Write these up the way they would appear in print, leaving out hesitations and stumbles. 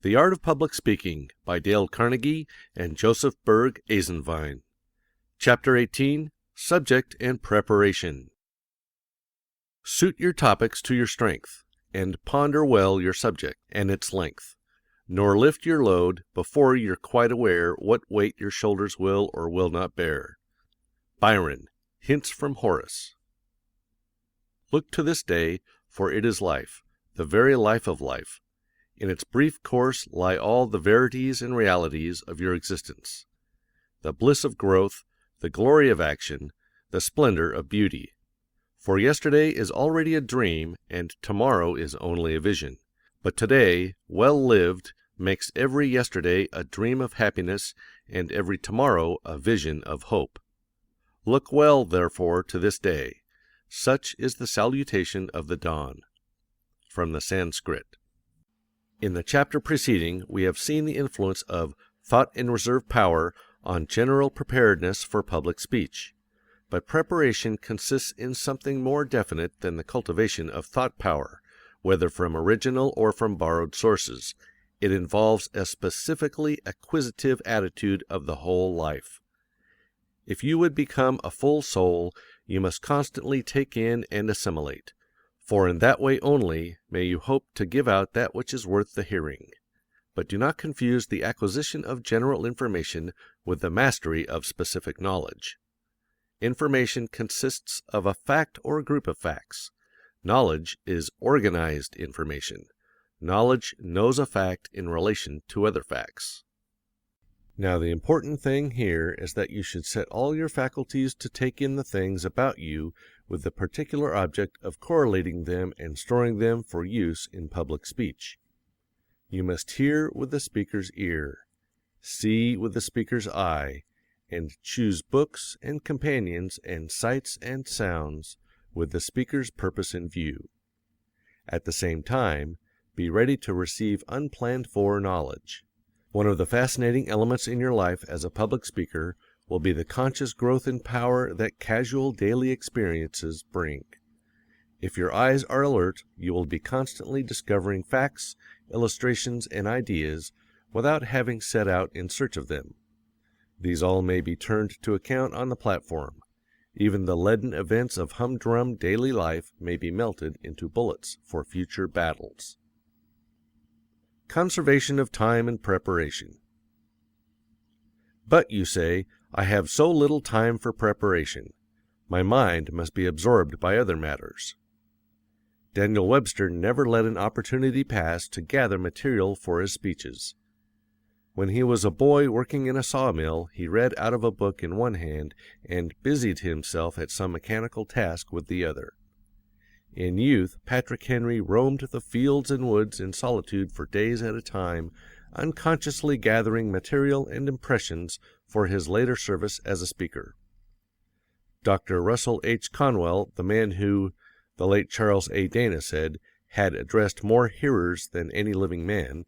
The Art of Public Speaking by Dale Carnegie and Joseph Berg Eisenwein. Chapter 18, Subject and Preparation. Suit your topics to your strength, and ponder well your subject and its length, nor lift your load before you're quite aware what weight your shoulders will or will not bear. Byron, Hints from Horace. Look to this day, for it is life, the very life of life. In its brief course lie all the verities and realities of your existence, the bliss of growth, the glory of action, the splendor of beauty. For yesterday is already a dream, and tomorrow is only a vision. But today, well lived, makes every yesterday a dream of happiness, and every tomorrow a vision of hope. Look well, therefore, to this day. Such is the salutation of the dawn. From the Sanskrit. In the chapter preceding, we have seen the influence of thought and reserve power on general preparedness for public speech. But preparation consists in something more definite than the cultivation of thought power, whether from original or from borrowed sources. It involves a specifically acquisitive attitude of the whole life. If you would become a full soul, you must constantly take in and assimilate. For in that way only may you hope to give out that which is worth the hearing. But do not confuse the acquisition of general information with the mastery of specific knowledge. Information consists of a fact or a group of facts. Knowledge is organized information. Knowledge knows a fact in relation to other facts. Now, the important thing here is that you should set all your faculties to take in the things about you with the particular object of correlating them and storing them for use in public speech. You must hear with the speaker's ear, see with the speaker's eye, and choose books and companions and sights and sounds with the speaker's purpose in view. At the same time, be ready to receive unplanned-for knowledge. One of the fascinating elements in your life as a public speaker will be the conscious growth in power that casual daily experiences bring. If your eyes are alert, you will be constantly discovering facts, illustrations, and ideas without having set out in search of them. These all may be turned to account on the platform. Even the leaden events of humdrum daily life may be melted into bullets for future battles. Conservation of time and preparation. But, you say, I have so little time for preparation. My mind must be absorbed by other matters. Daniel Webster never let an opportunity pass to gather material for his speeches. When he was a boy working in a sawmill, he read out of a book in one hand and busied himself at some mechanical task with the other. In youth, Patrick Henry roamed the fields and woods in solitude for days at a time, unconsciously gathering material and impressions for his later service as a speaker. Dr. Russell H. Conwell, the man who, the late Charles A. Dana said, had addressed more hearers than any living man,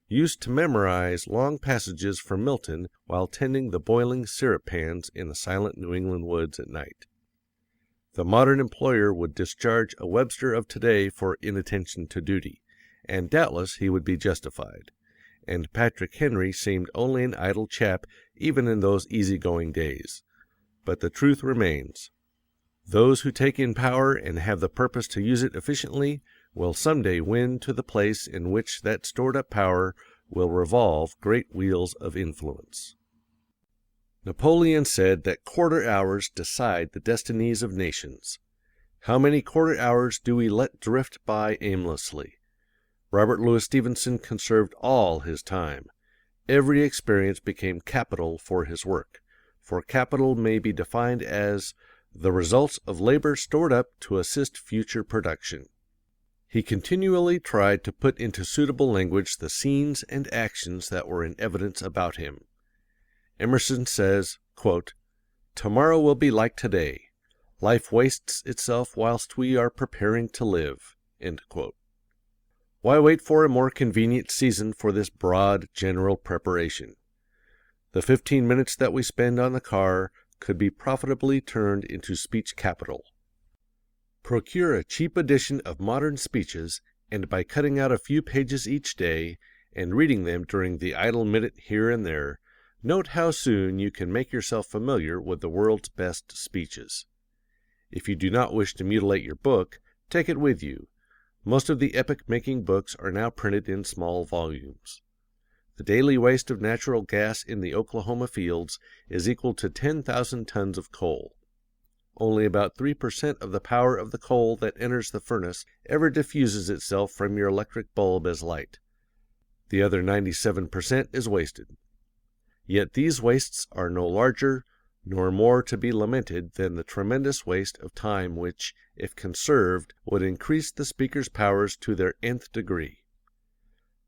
used to memorize long passages from Milton while tending the boiling syrup pans in the silent New England woods at night. The modern employer would discharge a Webster of today for inattention to duty, and doubtless he would be justified. And Patrick Henry seemed only an idle chap even in those easy-going days. But the truth remains. Those who take in power and have the purpose to use it efficiently will someday win to the place in which that stored-up power will revolve great wheels of influence. Napoleon said that quarter hours decide the destinies of nations. How many quarter hours do we let drift by aimlessly? Robert Louis Stevenson conserved all his time. Every experience became capital for his work, for capital may be defined as the results of labor stored up to assist future production. He continually tried to put into suitable language the scenes and actions that were in evidence about him. Emerson says, quote, "Tomorrow will be like today. Life wastes itself whilst we are preparing to live." End quote. Why wait for a more convenient season for this broad, general preparation? The 15 minutes that we spend on the car could be profitably turned into speech capital. Procure a cheap edition of modern speeches, and by cutting out a few pages each day, and reading them during the idle minute here and there, note how soon you can make yourself familiar with the world's best speeches. If you do not wish to mutilate your book, take it with you. Most of the epoch-making books are now printed in small volumes. The daily waste of natural gas in the Oklahoma fields is equal to 10,000 tons of coal. Only about 3% of the power of the coal that enters the furnace ever diffuses itself from your electric bulb as light. The other 97% is wasted. Yet these wastes are no larger nor more to be lamented than the tremendous waste of time which, if conserved, would increase the speaker's powers to their nth degree.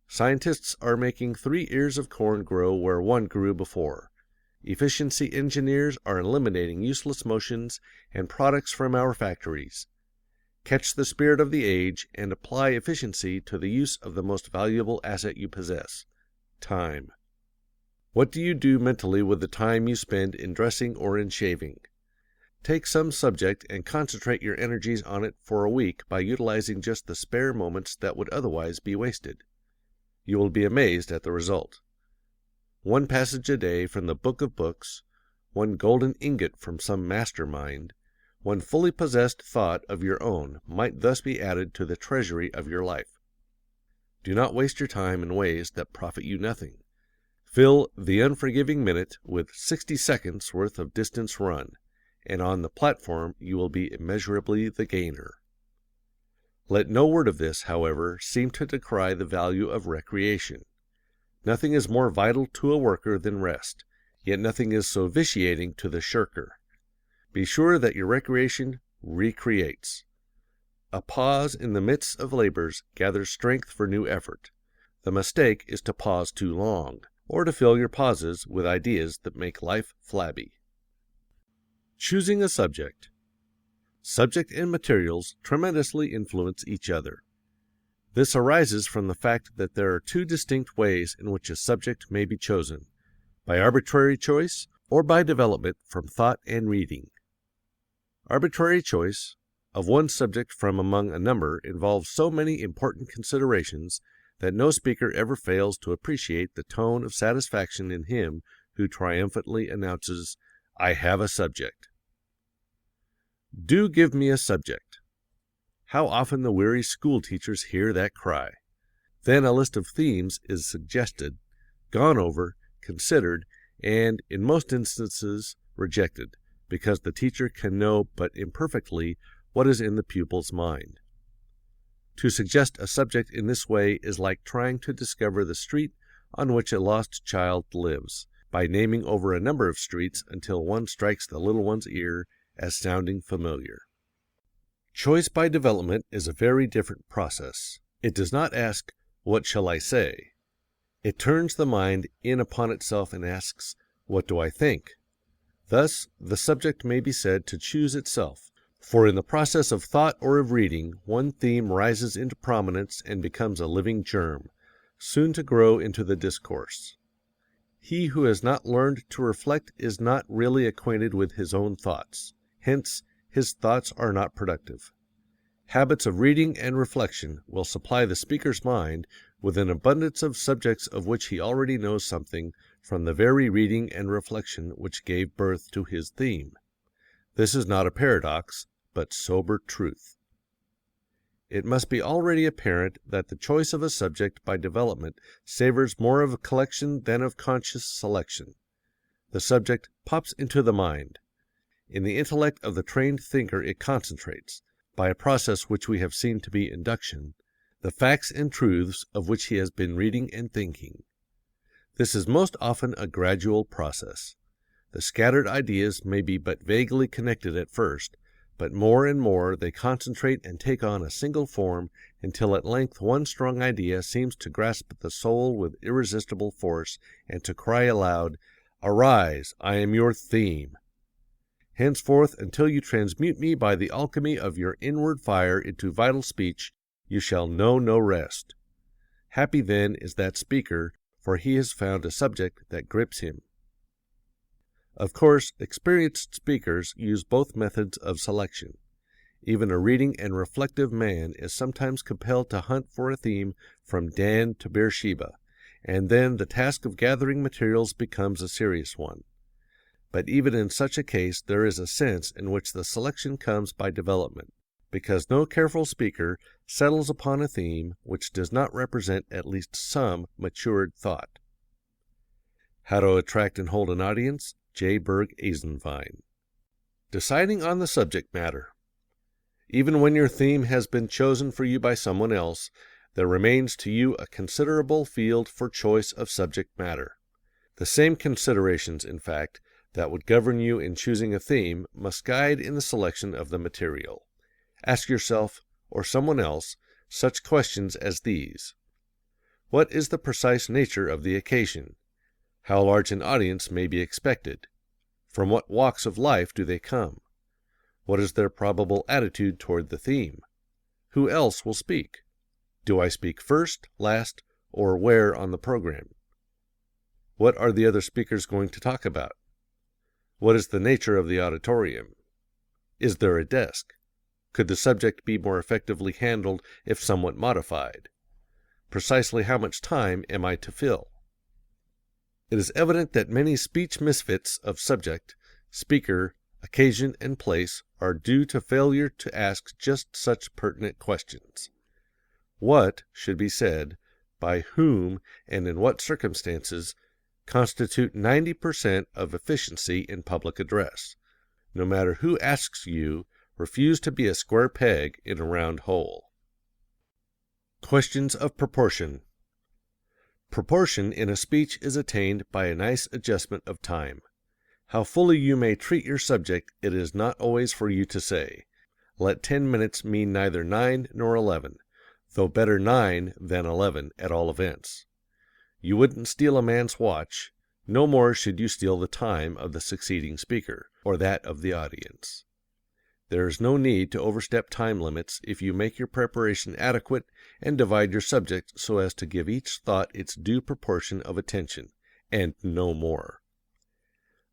Scientists are making 3 ears of corn grow where 1 grew before. Efficiency engineers are eliminating useless motions and products from our factories. Catch the spirit of the age and apply efficiency to the use of the most valuable asset you possess, time. What do you do mentally with the time you spend in dressing or in shaving? Take some subject and concentrate your energies on it for a week by utilizing just the spare moments that would otherwise be wasted. You will be amazed at the result. 1 passage a day from the Book of Books, 1 golden ingot from some mastermind, 1 fully possessed thought of your own might thus be added to the treasury of your life. Do not waste your time in ways that profit you nothing. Fill the unforgiving minute with 60 seconds worth of distance run, and on the platform you will be immeasurably the gainer. Let no word of this, however, seem to decry the value of recreation. Nothing is more vital to a worker than rest, yet nothing is so vitiating to the shirker. Be sure that your recreation recreates. A pause in the midst of labors gathers strength for new effort. The mistake is to pause too long, or to fill your pauses with ideas that make life flabby. Choosing a subject. Subject and materials tremendously influence each other. This arises from the fact that there are 2 distinct ways in which a subject may be chosen, by arbitrary choice or by development from thought and reading. Arbitrary choice of one subject from among a number involves so many important considerations that no speaker ever fails to appreciate the tone of satisfaction in him who triumphantly announces, "I have a subject." Do give me a subject. How often the weary school teachers hear that cry. Then a list of themes is suggested, gone over, considered, and, in most instances, rejected, because the teacher can know but imperfectly what is in the pupil's mind. To suggest a subject in this way is like trying to discover the street on which a lost child lives, by naming over a number of streets until one strikes the little one's ear as sounding familiar. Choice by development is a very different process. It does not ask, "What shall I say?" It turns the mind in upon itself and asks, "What do I think?" Thus, the subject may be said to choose itself, for in the process of thought or of reading, one theme rises into prominence and becomes a living germ, soon to grow into the discourse. He who has not learned to reflect is not really acquainted with his own thoughts. Hence, his thoughts are not productive. Habits of reading and reflection will supply the speaker's mind with an abundance of subjects of which he already knows something from the very reading and reflection which gave birth to his theme. This is not a paradox, but sober truth. It must be already apparent that the choice of a subject by development savors more of collection than of conscious selection. The subject pops into the mind. In the intellect of the trained thinker it concentrates, by a process which we have seen to be induction, the facts and truths of which he has been reading and thinking. This is most often a gradual process. The scattered ideas may be but vaguely connected at first, but more and more they concentrate and take on a single form until at length one strong idea seems to grasp the soul with irresistible force and to cry aloud, "Arise, I am your theme. Henceforth, until you transmute me by the alchemy of your inward fire into vital speech, you shall know no rest." Happy then is that speaker, for he has found a subject that grips him. Of course, experienced speakers use both methods of selection. Even a reading and reflective man is sometimes compelled to hunt for a theme from Dan to Beersheba, and then the task of gathering materials becomes a serious one. But even in such a case there is a sense in which the selection comes by development, because no careful speaker settles upon a theme which does not represent at least some matured thought. How to Attract and Hold an Audience, J. Berg Eisenwein. Deciding on the subject matter. Even when your theme has been chosen for you by someone else, there remains to you a considerable field for choice of subject matter. The same considerations, in fact, that would govern you in choosing a theme must guide in the selection of the material. Ask yourself, or someone else, such questions as these. What is the precise nature of the occasion? How large an audience may be expected? From what walks of life do they come? What is their probable attitude toward the theme? Who else will speak? Do I speak first, last, or where on the program? What are the other speakers going to talk about? What is the nature of the auditorium? Is there a desk? Could the subject be more effectively handled if somewhat modified? Precisely how much time am I to fill? It is evident that many speech misfits of subject, speaker, occasion, and place are due to failure to ask just such pertinent questions. What should be said, by whom, and in what circumstances, constitute 90% of efficiency in public address. No matter who asks you, refuse to be a square peg in a round hole. Questions of proportion. Proportion in a speech is attained by a nice adjustment of time. How fully you may treat your subject it is not always for you to say. Let 10 minutes mean neither 9 nor 11, though better 9 than 11 at all events. You wouldn't steal a man's watch, no more should you steal the time of the succeeding speaker, or that of the audience. There is no need to overstep time limits if you make your preparation adequate and divide your subject so as to give each thought its due proportion of attention, and no more.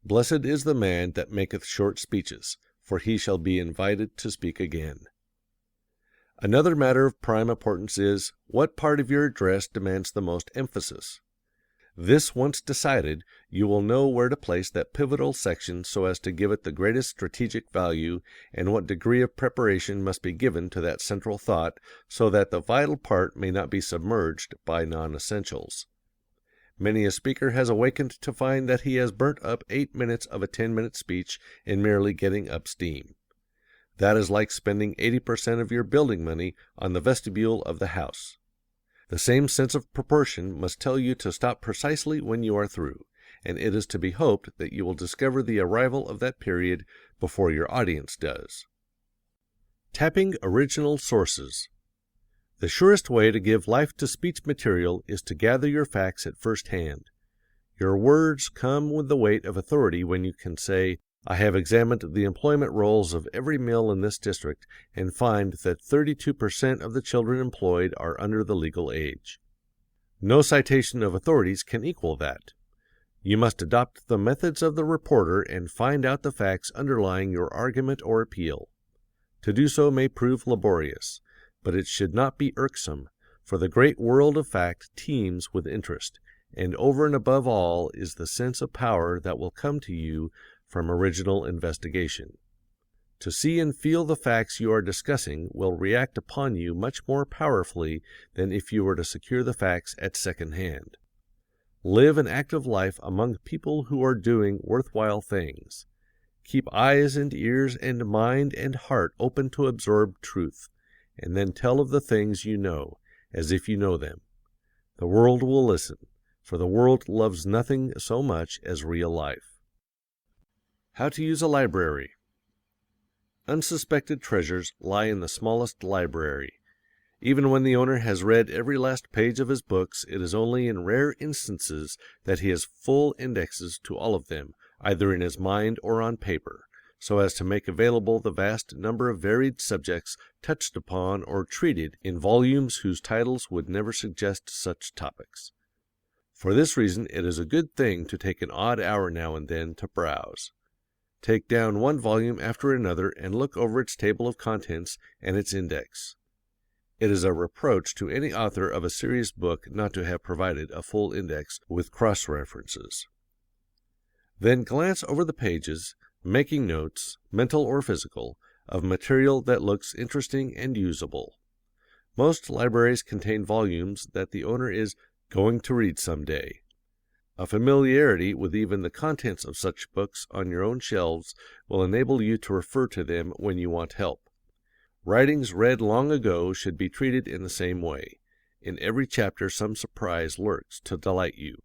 Blessed is the man that maketh short speeches, for he shall be invited to speak again. Another matter of prime importance is, what part of your address demands the most emphasis? This once decided, you will know where to place that pivotal section so as to give it the greatest strategic value, and what degree of preparation must be given to that central thought so that the vital part may not be submerged by non-essentials. Many a speaker has awakened to find that he has burnt up 8 minutes of a 10-minute speech in merely getting up steam. That is like spending 80% of your building money on the vestibule of the house. The same sense of proportion must tell you to stop precisely when you are through, and it is to be hoped that you will discover the arrival of that period before your audience does. Tapping original sources. The surest way to give life to speech material is to gather your facts at first hand. Your words come with the weight of authority when you can say, I have examined the employment rolls of every mill in this district and find that 32% of the children employed are under the legal age. No citation of authorities can equal that. You must adopt the methods of the reporter and find out the facts underlying your argument or appeal. To do so may prove laborious, but it should not be irksome, for the great world of fact teems with interest, and over and above all is the sense of power that will come to you from original investigation. To see and feel the facts you are discussing will react upon you much more powerfully than if you were to secure the facts at second hand. Live an active life among people who are doing worthwhile things. Keep eyes and ears and mind and heart open to absorb truth, and then tell of the things you know, as if you know them. The world will listen, for the world loves nothing so much as real life. How to use a library. Unsuspected treasures lie in the smallest library. Even when the owner has read every last page of his books, it is only in rare instances that he has full indexes to all of them, either in his mind or on paper, so as to make available the vast number of varied subjects touched upon or treated in volumes whose titles would never suggest such topics. For this reason it is a good thing to take an odd hour now and then to browse. Take down one volume after another and look over its table of contents and its index. It is a reproach to any author of a serious book not to have provided a full index with cross-references. Then glance over the pages, making notes, mental or physical, of material that looks interesting and usable. Most libraries contain volumes that the owner is going to read someday. A familiarity with even the contents of such books on your own shelves will enable you to refer to them when you want help. Writings read long ago should be treated in the same way. In every chapter some surprise lurks to delight you.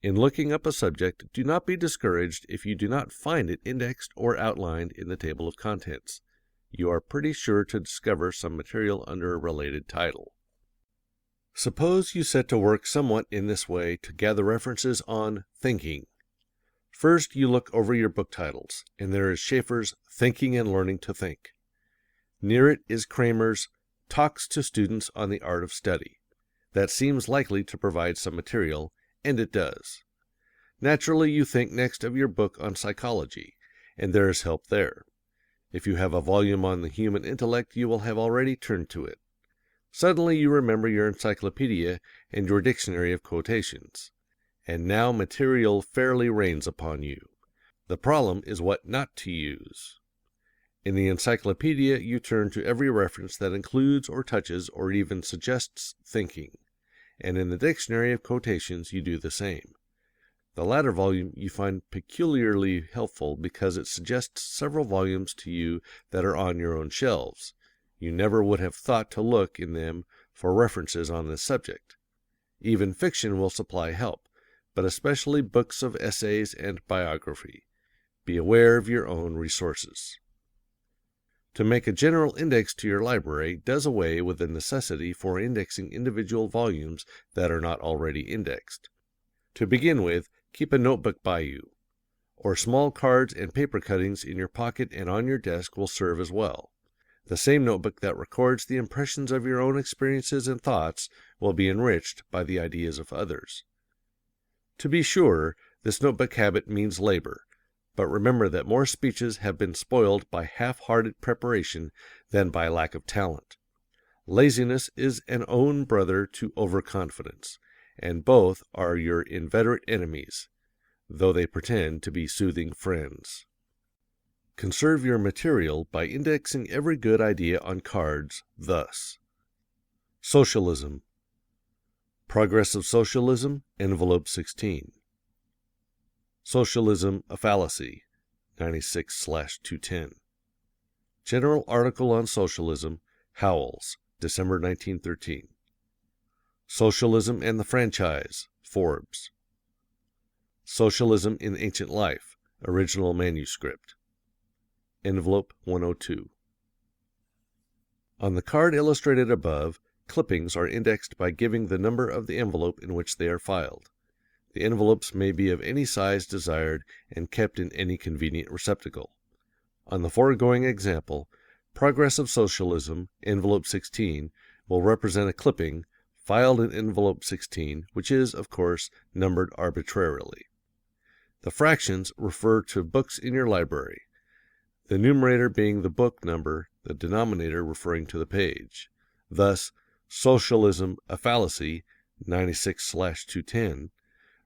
In looking up a subject, do not be discouraged if you do not find it indexed or outlined in the table of contents. You are pretty sure to discover some material under a related title. Suppose you set to work somewhat in this way to gather references on thinking. First, you look over your book titles, and there is Schaeffer's Thinking and Learning to Think. Near it is Kramer's Talks to Students on the Art of Study. That seems likely to provide some material, and it does. Naturally, you think next of your book on psychology, and there is help there. If you have a volume on the human intellect, you will have already turned to it. Suddenly you remember your encyclopedia and your dictionary of quotations, and now material fairly rains upon you. The problem is what not to use. In the encyclopedia, you turn to every reference that includes or touches or even suggests thinking, and in the dictionary of quotations you do the same. The latter volume you find peculiarly helpful because it suggests several volumes to you that are on your own shelves. You never would have thought to look in them for references on this subject. Even fiction will supply help, but especially books of essays and biography. Be aware of your own resources. To make a general index to your library does away with the necessity for indexing individual volumes that are not already indexed. To begin with, keep a notebook by you, or small cards and paper cuttings in your pocket and on your desk will serve as well. The same notebook that records the impressions of your own experiences and thoughts will be enriched by the ideas of others. To be sure, this notebook habit means labor, but remember that more speeches have been spoiled by half-hearted preparation than by lack of talent. Laziness is an own brother to overconfidence, and both are your inveterate enemies, though they pretend to be soothing friends. Conserve your material by indexing every good idea on cards thus. Socialism. Progress of Socialism, envelope 16. Socialism, a Fallacy, 96/210. General Article on Socialism, Howells, December 1913. Socialism and the Franchise, Forbes. Socialism in Ancient Life, original manuscript. Envelope 102. On the card illustrated above, clippings are indexed by giving the number of the envelope in which they are filed. The envelopes may be of any size desired and kept in any convenient receptacle. On the foregoing example, Progress of Socialism, envelope 16, will represent a clipping filed in envelope 16, which is, of course, numbered arbitrarily. The fractions refer to books in your library, the numerator being the book number, the denominator referring to the page. Thus, Socialism, a Fallacy, 96/210,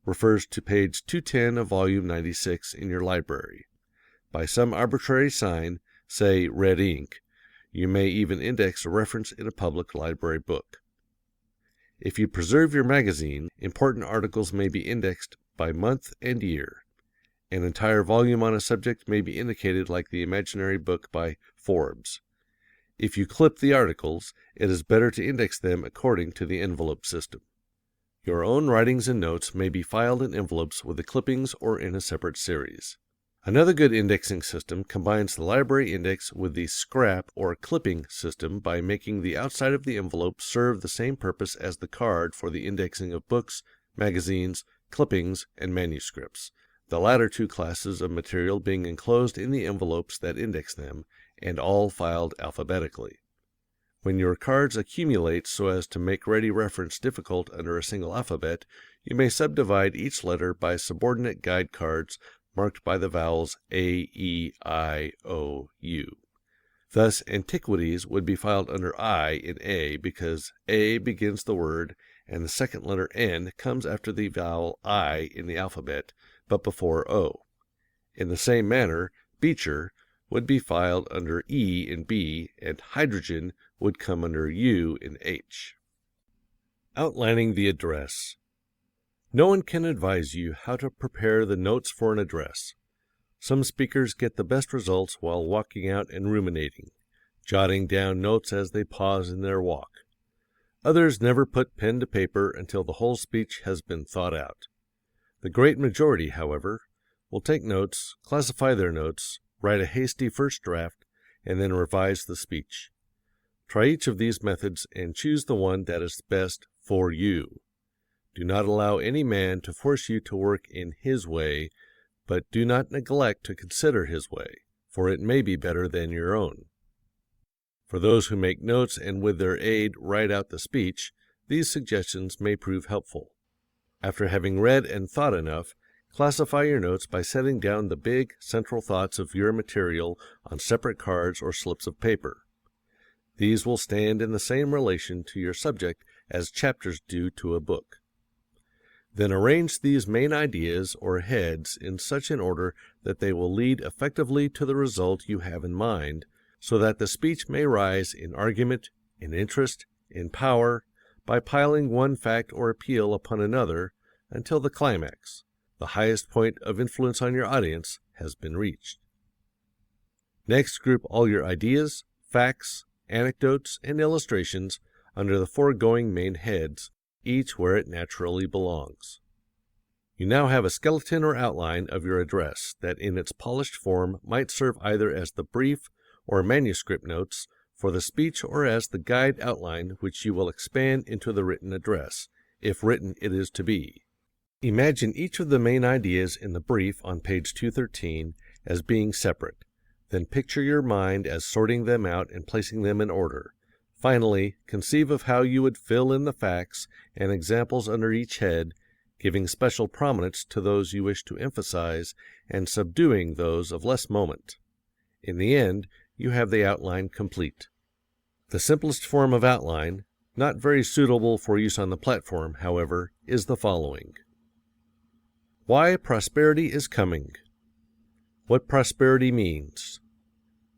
refers to page 210 of volume 96 in your library. By some arbitrary sign, say red ink, you may even index a reference in a public library book. If you preserve your magazine, important articles may be indexed by month and year. An entire volume on a subject may be indicated like the imaginary book by Forbes. If you clip the articles, it is better to index them according to the envelope system. Your own writings and notes may be filed in envelopes with the clippings or in a separate series. Another good indexing system combines the library index with the scrap or clipping system by making the outside of the envelope serve the same purpose as the card for the indexing of books, magazines, clippings, and manuscripts, the latter two classes of material being enclosed in the envelopes that index them, and all filed alphabetically. When your cards accumulate so as to make ready reference difficult under a single alphabet, you may subdivide each letter by subordinate guide cards marked by the vowels A, E, I, O, U. Thus, antiquities would be filed under I in A because A begins the word and the second letter N comes after the vowel I in the alphabet, but before O. In the same manner, Beecher would be filed under E in B, and hydrogen would come under U in H. Outlining the address. No one can advise you how to prepare the notes for an address. Some speakers get the best results while walking out and ruminating, jotting down notes as they pause in their walk. Others never put pen to paper until the whole speech has been thought out. The great majority, however, will take notes, classify their notes, write a hasty first draft, and then revise the speech. Try each of these methods and choose the one that is best for you. Do not allow any man to force you to work in his way, but do not neglect to consider his way, for it may be better than your own. For those who make notes and with their aid write out the speech, these suggestions may prove helpful. After having read and thought enough, classify your notes by setting down the big, central thoughts of your material on separate cards or slips of paper. These will stand in the same relation to your subject as chapters do to a book. Then arrange these main ideas or heads in such an order that they will lead effectively to the result you have in mind, so that the speech may rise in argument, in interest, in power, by piling one fact or appeal upon another until the climax, the highest point of influence on your audience, has been reached. Next, group all your ideas, facts, anecdotes, and illustrations under the foregoing main heads, each where it naturally belongs. You now have a skeleton or outline of your address that in its polished form might serve either as the brief or manuscript notes for the speech or as the guide outline which you will expand into the written address, if written it is to be. Imagine each of the main ideas in the brief on page 213 as being separate. Then picture your mind as sorting them out and placing them in order. Finally, conceive of how you would fill in the facts and examples under each head, giving special prominence to those you wish to emphasize and subduing those of less moment. In the end, you have the outline complete. The simplest form of outline, not very suitable for use on the platform, however, is the following. Why prosperity is coming. What prosperity means.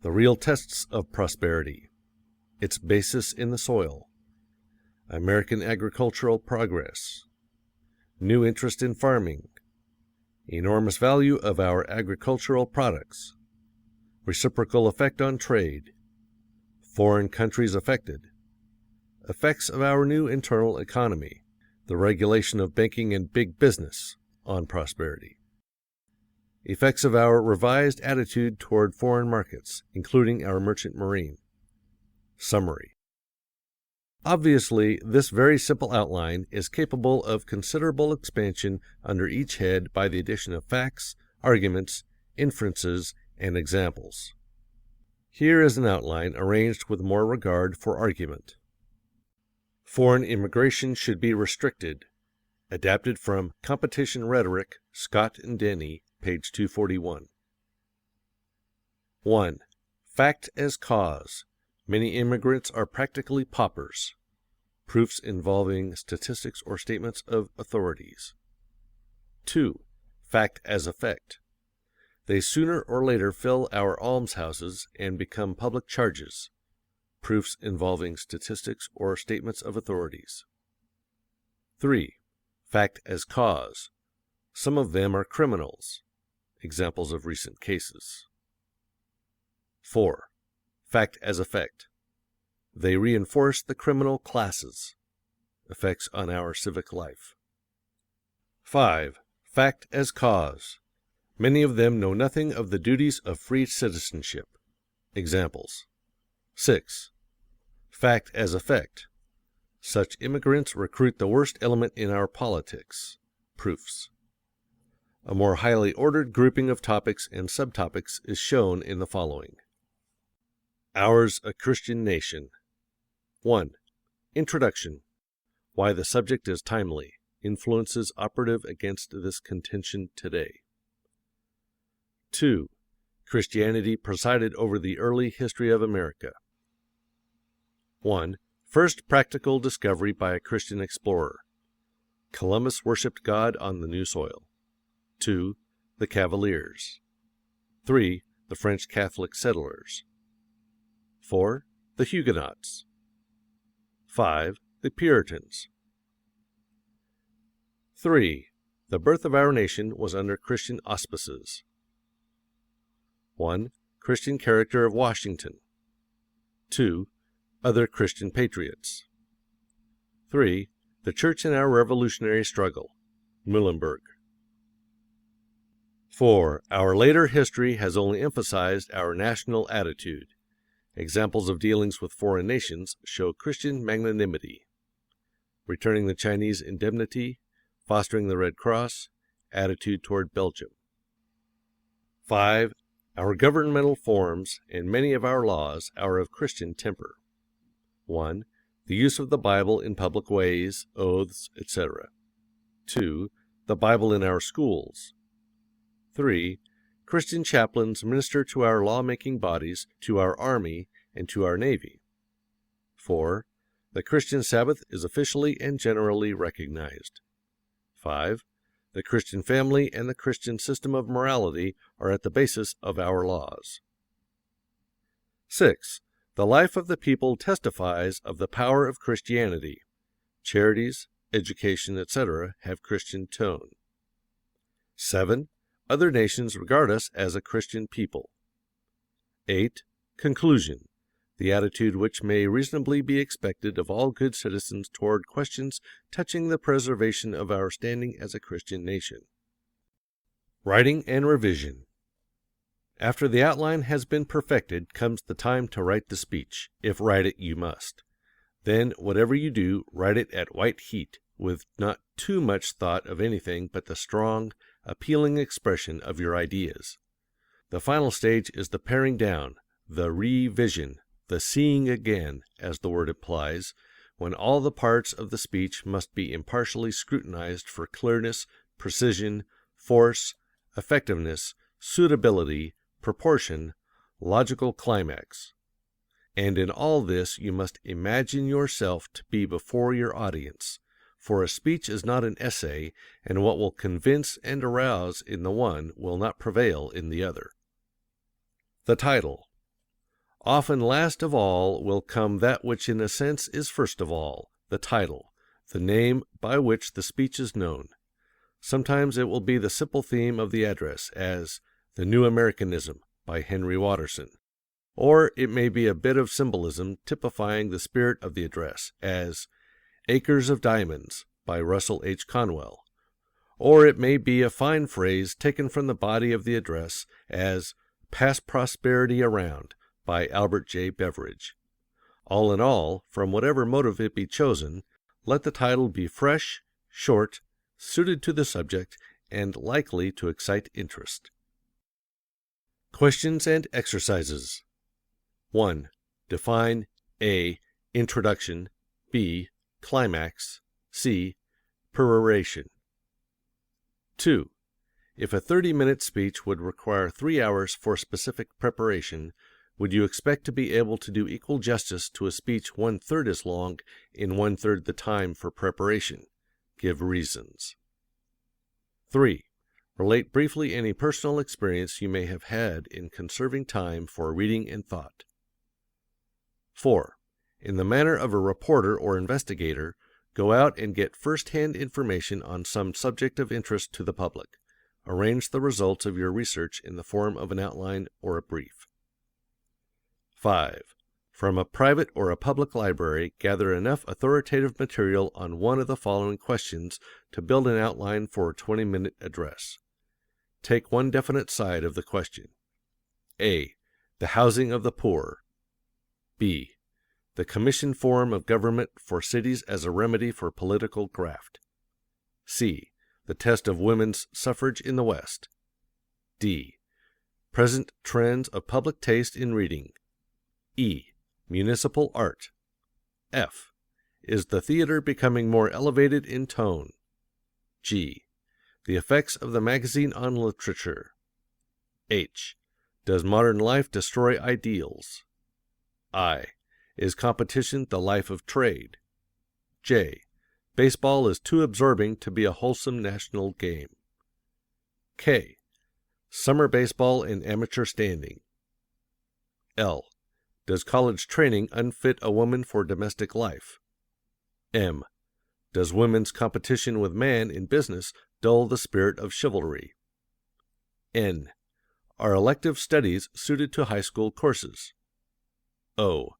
The real tests of prosperity. Its basis in the soil. American agricultural progress. New interest in farming. Enormous value of our agricultural products. Reciprocal effect on trade. Foreign countries affected. Effects of our new internal economy. The regulation of banking and big business on prosperity. Effects of our revised attitude toward foreign markets, including our merchant marine. Summary. Obviously, this very simple outline is capable of considerable expansion under each head by the addition of facts, arguments, inferences, and examples. Here is an outline arranged with more regard for argument. Foreign immigration should be restricted. Adapted from Competition Rhetoric, Scott and Denny, page 241. 1. Fact as cause. Many immigrants are practically paupers. Proofs involving statistics or statements of authorities. 2. Fact as effect. They sooner or later fill our almshouses and become public charges. Proofs involving statistics or statements of authorities. 3. Fact as cause. Some of them are criminals. Examples of recent cases. 4. Fact as effect. They reinforce the criminal classes. Effects on our civic life. 5. Fact as cause. Many of them know nothing of the duties of free citizenship. Examples. 6. Fact as effect. Such immigrants recruit the worst element in our politics. Proofs. A more highly ordered grouping of topics and subtopics is shown in the following. Ours a Christian Nation. 1. Introduction. Why the subject is timely. Influences operative against this contention today. 2. Christianity presided over the early history of America. 1. First practical discovery by a Christian explorer. Columbus worshipped God on the new soil. 2. The Cavaliers. 3. The French Catholic settlers. 4. The Huguenots. 5. The Puritans. 3. The birth of our nation was under Christian auspices. 1. Christian character of Washington. 2. Other Christian patriots. 3. The Church in our revolutionary struggle. Muhlenberg. 4. Our later history has only emphasized our national attitude. Examples of dealings with foreign nations show Christian magnanimity. Returning the Chinese indemnity, fostering the Red Cross, attitude toward Belgium. 5. Our governmental forms and many of our laws are of Christian temper. 1. The use of the Bible in public ways, oaths, etc. 2. The Bible in our schools. 3. Christian chaplains minister to our lawmaking bodies, to our Army, and to our Navy. 4. The Christian Sabbath is officially and generally recognized. 5. The Christian family and the Christian system of morality are at the basis of our laws. 6. The life of the people testifies of the power of Christianity. Charities, education, etc. have Christian tone. 7. Other nations regard us as a Christian people. 8. Conclusion. The attitude which may reasonably be expected of all good citizens toward questions touching the preservation of our standing as a Christian nation. Writing and revision. After the outline has been perfected comes the time to write the speech, if write it you must. Then, whatever you do, write it at white heat, with not too much thought of anything but the strong, appealing expression of your ideas. The final stage is the paring down, the revision, the seeing again, as the word implies, when all the parts of the speech must be impartially scrutinized for clearness, precision, force, effectiveness, suitability, proportion, logical climax. And in all this you must imagine yourself to be before your audience, for a speech is not an essay, and what will convince and arouse in the one will not prevail in the other. The title. Often last of all will come that which in a sense is first of all, the title, the name by which the speech is known. Sometimes it will be the simple theme of the address, as The New Americanism by Henry Watterson. Or it may be a bit of symbolism typifying the spirit of the address, as Acres of Diamonds by Russell H. Conwell. Or it may be a fine phrase taken from the body of the address, as Pass Prosperity Around by Albert J. Beveridge. All in all, from whatever motive it be chosen, let the title be fresh, short, suited to the subject, and likely to excite interest. Questions and exercises. 1. Define A. Introduction, B. Climax, C. Peroration. 2. If a 30-minute speech would require 3 hours for specific preparation, would you expect to be able to do equal justice to a speech 1/3 as long in 1/3 the time for preparation? Give reasons. 3. Relate briefly any personal experience you may have had in conserving time for reading and thought. 4. In the manner of a reporter or investigator, go out and get first-hand information on some subject of interest to the public. Arrange the results of your research in the form of an outline or a brief. 5. From a private or a public library, gather enough authoritative material on one of the following questions to build an outline for a 20-minute address. Take one definite side of the question. A. The housing of the poor. B. The commission form of government for cities as a remedy for political graft. C. The test of women's suffrage in the West. D. Present trends of public taste in reading. E. Municipal art. F. Is the theater becoming more elevated in tone? G. The effects of the magazine on literature. H. Does modern life destroy ideals? I. Is competition the life of trade? J. Baseball is too absorbing to be a wholesome national game. K. Summer baseball and amateur standing. L. Does college training unfit a woman for domestic life? M. Does women's competition with man in business dull the spirit of chivalry? N. Are elective studies suited to high school courses? O.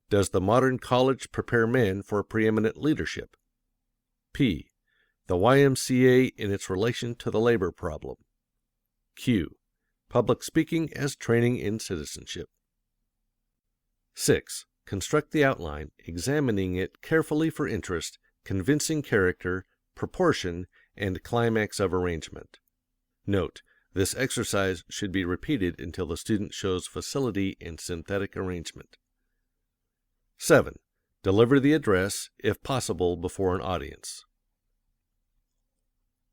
Does the modern college prepare men for preeminent leadership? P. The YMCA in its relation to the labor problem. Q. Public speaking as training in citizenship. 6. Construct the outline, examining it carefully for interest, convincing character, proportion, and climax of arrangement. Note: this exercise should be repeated until the student shows facility in synthetic arrangement. 7. Deliver the address, if possible, before an audience.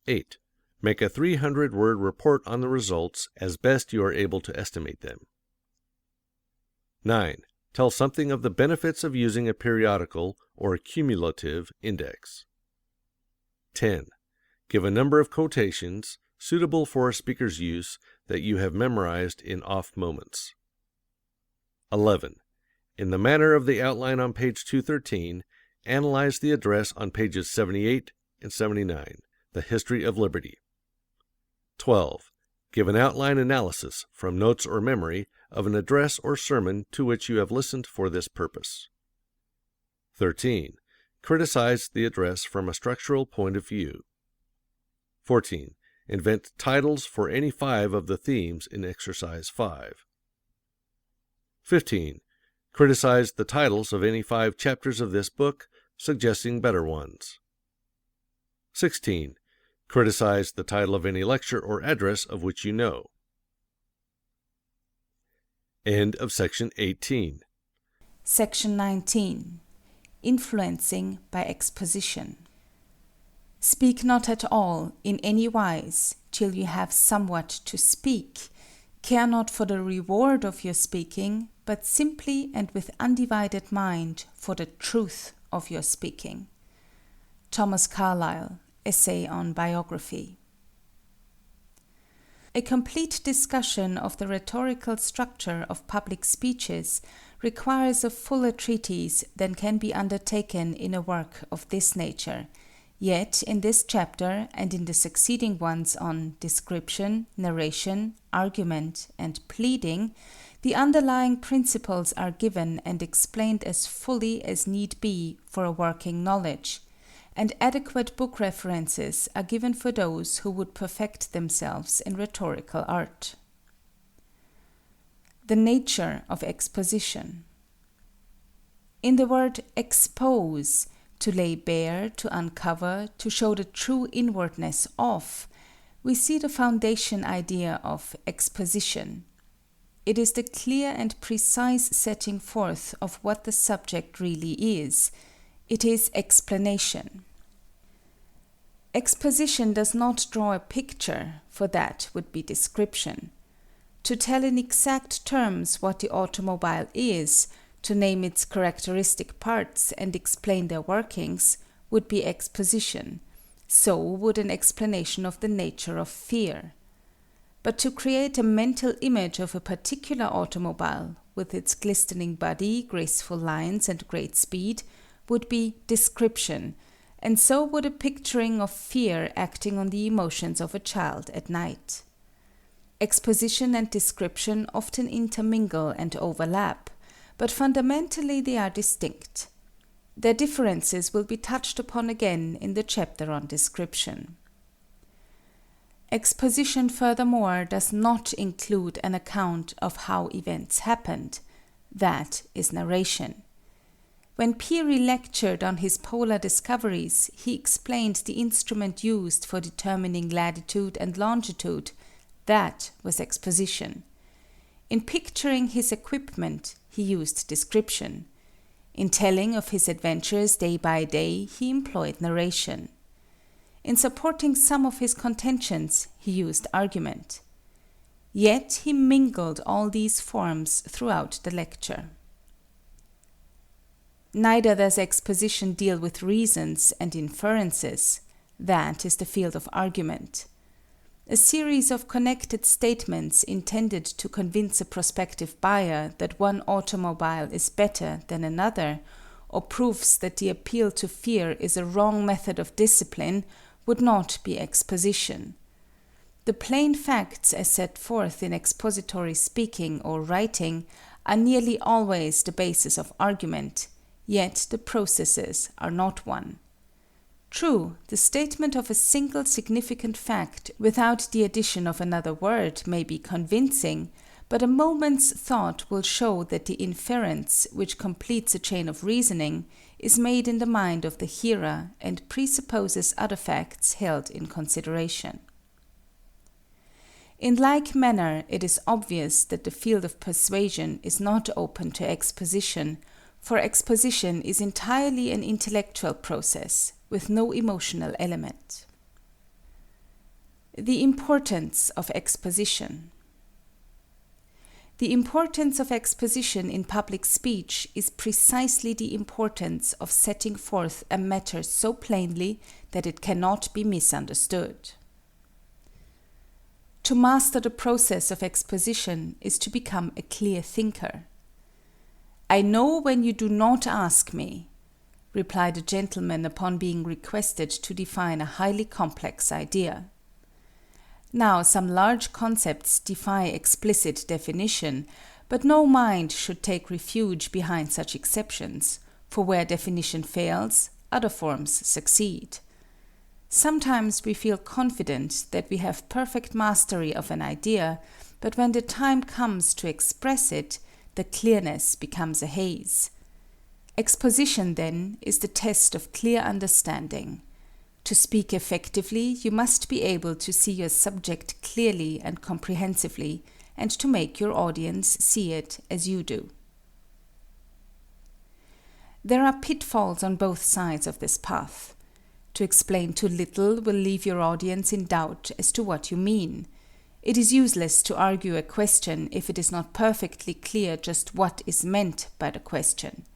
8. Make a 300-word report on the results as best you are able to estimate them. 9. Tell something of the benefits of using a periodical or cumulative index. 10. Give a number of quotations suitable for a speaker's use that you have memorized in off moments. 11. In the manner of the outline on page 213, analyze the address on pages 78 and 79, the history of liberty. 12. Give an outline analysis, from notes or memory, of an address or sermon to which you have listened for this purpose. 13. Criticize the address from a structural point of view. 14. Invent titles for any 5 of the themes in Exercise 5. 15. Criticize the titles of any 5 chapters of this book, suggesting better ones. 16. Criticize the title of any lecture or address of which you know. End of section 18. Section 19. Influencing by Exposition. Speak not at all, in any wise, till you have somewhat to speak. Care not for the reward of your speaking, but simply and with undivided mind for the truth of your speaking. Thomas Carlyle, Essay on Biography. A complete discussion of the rhetorical structure of public speeches requires a fuller treatise than can be undertaken in a work of this nature. Yet, in this chapter and in the succeeding ones on description, narration, argument, and pleading, the underlying principles are given and explained as fully as need be for a working knowledge, and adequate book references are given for those who would perfect themselves in rhetorical art. The nature of exposition. In the word expose, to lay bare, to uncover, to show the true inwardness of, we see the foundation idea of exposition. It is the clear and precise setting forth of what the subject really is. It is explanation. Exposition does not draw a picture, for that would be description. To tell in exact terms what the automobile is, to name its characteristic parts and explain their workings, would be exposition. So would an explanation of the nature of fear. But to create a mental image of a particular automobile, with its glistening body, graceful lines, and great speed, would be description, and so would a picturing of fear acting on the emotions of a child at night. Exposition and description often intermingle and overlap, but fundamentally they are distinct. Their differences will be touched upon again in the chapter on description. Exposition, furthermore, does not include an account of how events happened. That is narration. When Peary lectured on his polar discoveries, he explained the instrument used for determining latitude and longitude. That was exposition. In picturing his equipment, he used description. In telling of his adventures day by day, he employed narration. In supporting some of his contentions, he used argument. Yet he mingled all these forms throughout the lecture. Neither does exposition deal with reasons and inferences. That is the field of argument. A series of connected statements intended to convince a prospective buyer that one automobile is better than another, or proofs that the appeal to fear is a wrong method of discipline, would not be exposition. The plain facts as set forth in expository speaking or writing are nearly always the basis of argument, yet the processes are not one. True, the statement of a single significant fact without the addition of another word may be convincing, but a moment's thought will show that the inference, which completes a chain of reasoning, is made in the mind of the hearer and presupposes other facts held in consideration. In like manner, it is obvious that the field of persuasion is not open to exposition, for exposition is entirely an intellectual process, with no emotional element. The importance of exposition. The importance of exposition in public speech is precisely the importance of setting forth a matter so plainly that it cannot be misunderstood. To master the process of exposition is to become a clear thinker. "I know when you do not ask me," replied a gentleman upon being requested to define a highly complex idea. Now, some large concepts defy explicit definition, but no mind should take refuge behind such exceptions, for where definition fails, other forms succeed. Sometimes we feel confident that we have perfect mastery of an idea, but when the time comes to express it, the clearness becomes a haze. Exposition, then, is the test of clear understanding. To speak effectively, you must be able to see your subject clearly and comprehensively, and to make your audience see it as you do. There are pitfalls on both sides of this path. To explain too little will leave your audience in doubt as to what you mean. It is useless to argue a question if it is not perfectly clear just what is meant by the question.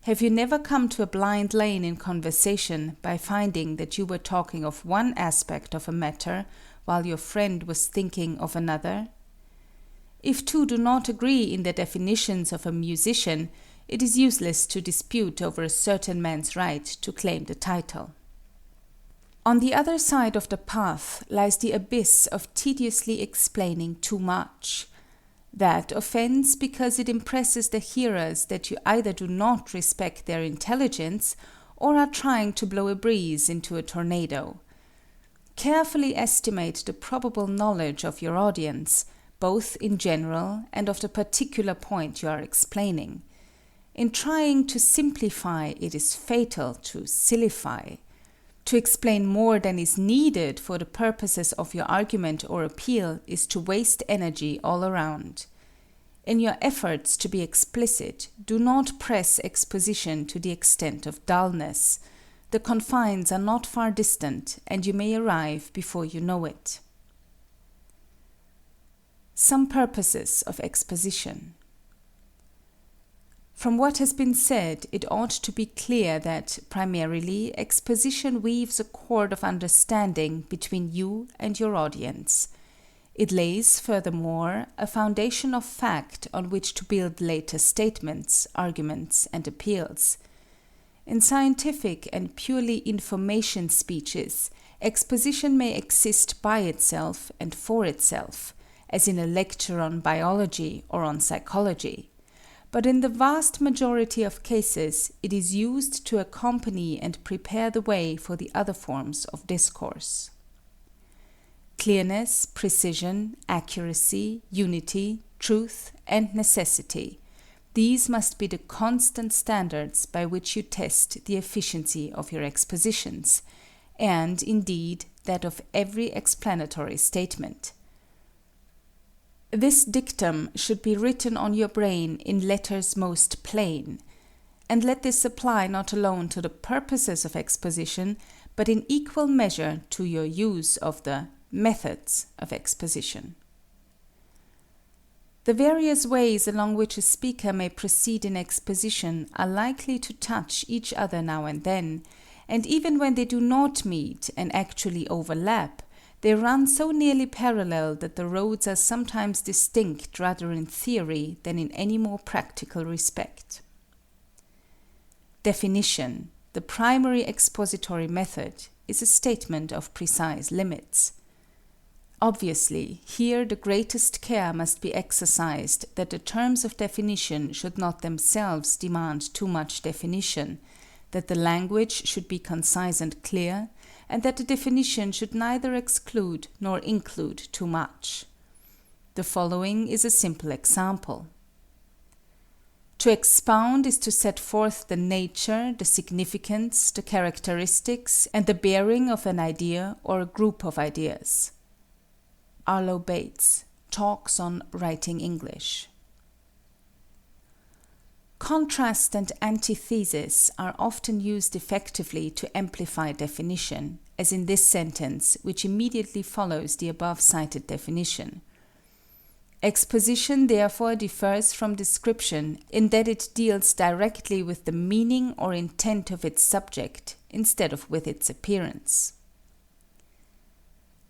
Have you never come to a blind lane in conversation by finding that you were talking of one aspect of a matter while your friend was thinking of another? If two do not agree in their definitions of a musician, it is useless to dispute over a certain man's right to claim the title. On the other side of the path lies the abyss of tediously explaining too much. That offends because it impresses the hearers that you either do not respect their intelligence or are trying to blow a breeze into a tornado. Carefully estimate the probable knowledge of your audience, both in general and of the particular point you are explaining. In trying to simplify, it is fatal to sillify. To explain more than is needed for the purposes of your argument or appeal is to waste energy all around. In your efforts to be explicit, do not press exposition to the extent of dullness. The confines are not far distant, and you may arrive before you know it. Some purposes of exposition. From what has been said, it ought to be clear that, primarily, exposition weaves a cord of understanding between you and your audience. It lays, furthermore, a foundation of fact on which to build later statements, arguments, and appeals. In scientific and purely information speeches, exposition may exist by itself and for itself, as in a lecture on biology or on psychology. But in the vast majority of cases, it is used to accompany and prepare the way for the other forms of discourse. Clearness, precision, accuracy, unity, truth, and necessity. These must be the constant standards by which you test the efficiency of your expositions, and, indeed, that of every explanatory statement. This dictum should be written on your brain in letters most plain, and let this apply not alone to the purposes of exposition, but in equal measure to your use of the methods of exposition. The various ways along which a speaker may proceed in exposition are likely to touch each other now and then, and even when they do not meet and actually overlap, they run so nearly parallel that the roads are sometimes distinct rather in theory than in any more practical respect. Definition, the primary expository method, is a statement of precise limits. Obviously, here the greatest care must be exercised that the terms of definition should not themselves demand too much definition, that the language should be concise and clear, and that the definition should neither exclude nor include too much. The following is a simple example. To expound is to set forth the nature, the significance, the characteristics, and the bearing of an idea or a group of ideas. Arlo Bates, Talks on Writing English. Contrast and antithesis are often used effectively to amplify definition, as in this sentence, which immediately follows the above-cited definition. Exposition therefore differs from description in that it deals directly with the meaning or intent of its subject instead of with its appearance.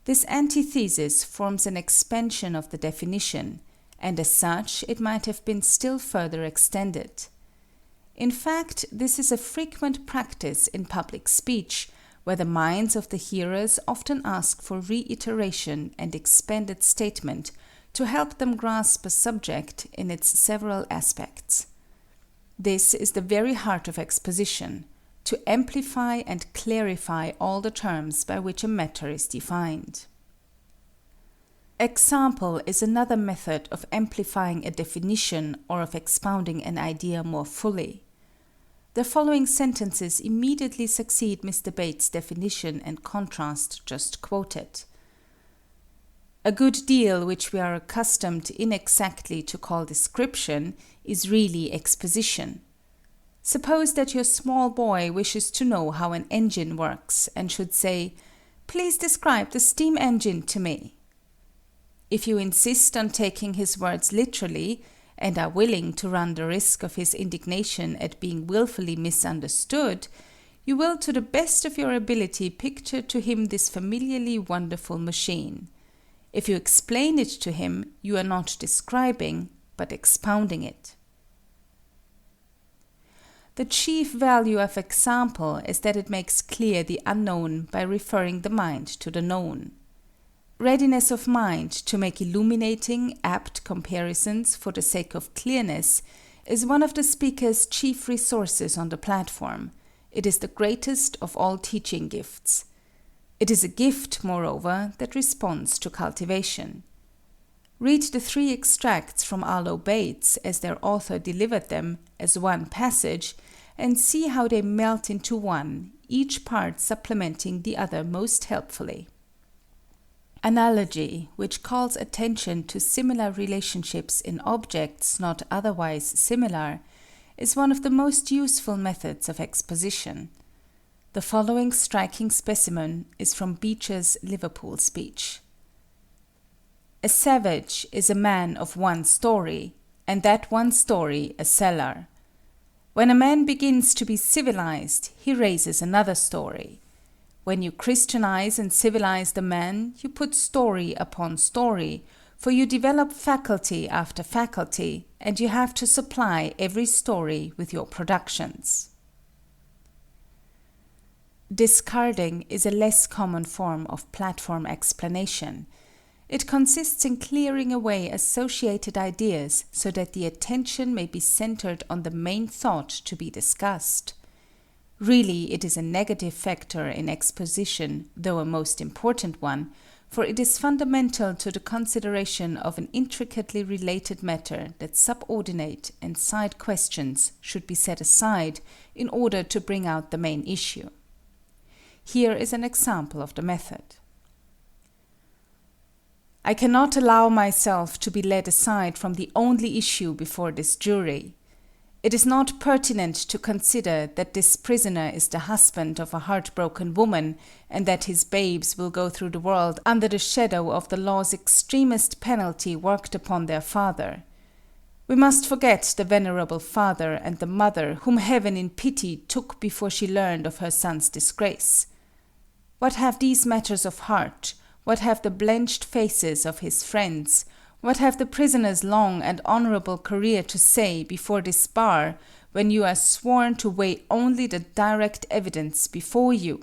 This antithesis forms an expansion of the definition, and as such it might have been still further extended. In fact, this is a frequent practice in public speech, where the minds of the hearers often ask for reiteration and expanded statement to help them grasp a subject in its several aspects. This is the very heart of exposition, to amplify and clarify all the terms by which a matter is defined. Example is another method of amplifying a definition or of expounding an idea more fully. The following sentences immediately succeed Mr. Bates' definition and contrast just quoted. A good deal which we are accustomed inexactly to call description is really exposition. Suppose that your small boy wishes to know how an engine works and should say, "Please describe the steam engine to me." If you insist on taking his words literally, and are willing to run the risk of his indignation at being willfully misunderstood, you will to the best of your ability picture to him this familiarly wonderful machine. If you explain it to him, you are not describing, but expounding it. The chief value of example is that it makes clear the unknown by referring the mind to the known. Readiness of mind to make illuminating, apt comparisons for the sake of clearness is one of the speaker's chief resources on the platform. It is the greatest of all teaching gifts. It is a gift, moreover, that responds to cultivation. Read the 3 extracts from Arlo Bates, as their author delivered them, as one passage, and see how they melt into one, each part supplementing the other most helpfully. Analogy, which calls attention to similar relationships in objects not otherwise similar, is one of the most useful methods of exposition. The following striking specimen is from Beecher's Liverpool speech. A savage is a man of one story, and that one story a cellar. When a man begins to be civilized, he raises another story. When you Christianize and civilize the man, you put story upon story, for you develop faculty after faculty, and you have to supply every story with your productions. Discarding is a less common form of platform explanation. It consists in clearing away associated ideas so that the attention may be centered on the main thought to be discussed. Really, it is a negative factor in exposition, though a most important one, for it is fundamental to the consideration of an intricately related matter that subordinate and side questions should be set aside in order to bring out the main issue. Here is an example of the method. I cannot allow myself to be led aside from the only issue before this jury. It is not pertinent to consider that this prisoner is the husband of a heartbroken woman, and that his babes will go through the world under the shadow of the law's extremest penalty worked upon their father. We must forget the venerable father and the mother whom Heaven in pity took before she learned of her son's disgrace. What have these matters of heart, what have the blenched faces of his friends, what have the prisoner's long and honorable career to say before this bar, when you are sworn to weigh only the direct evidence before you?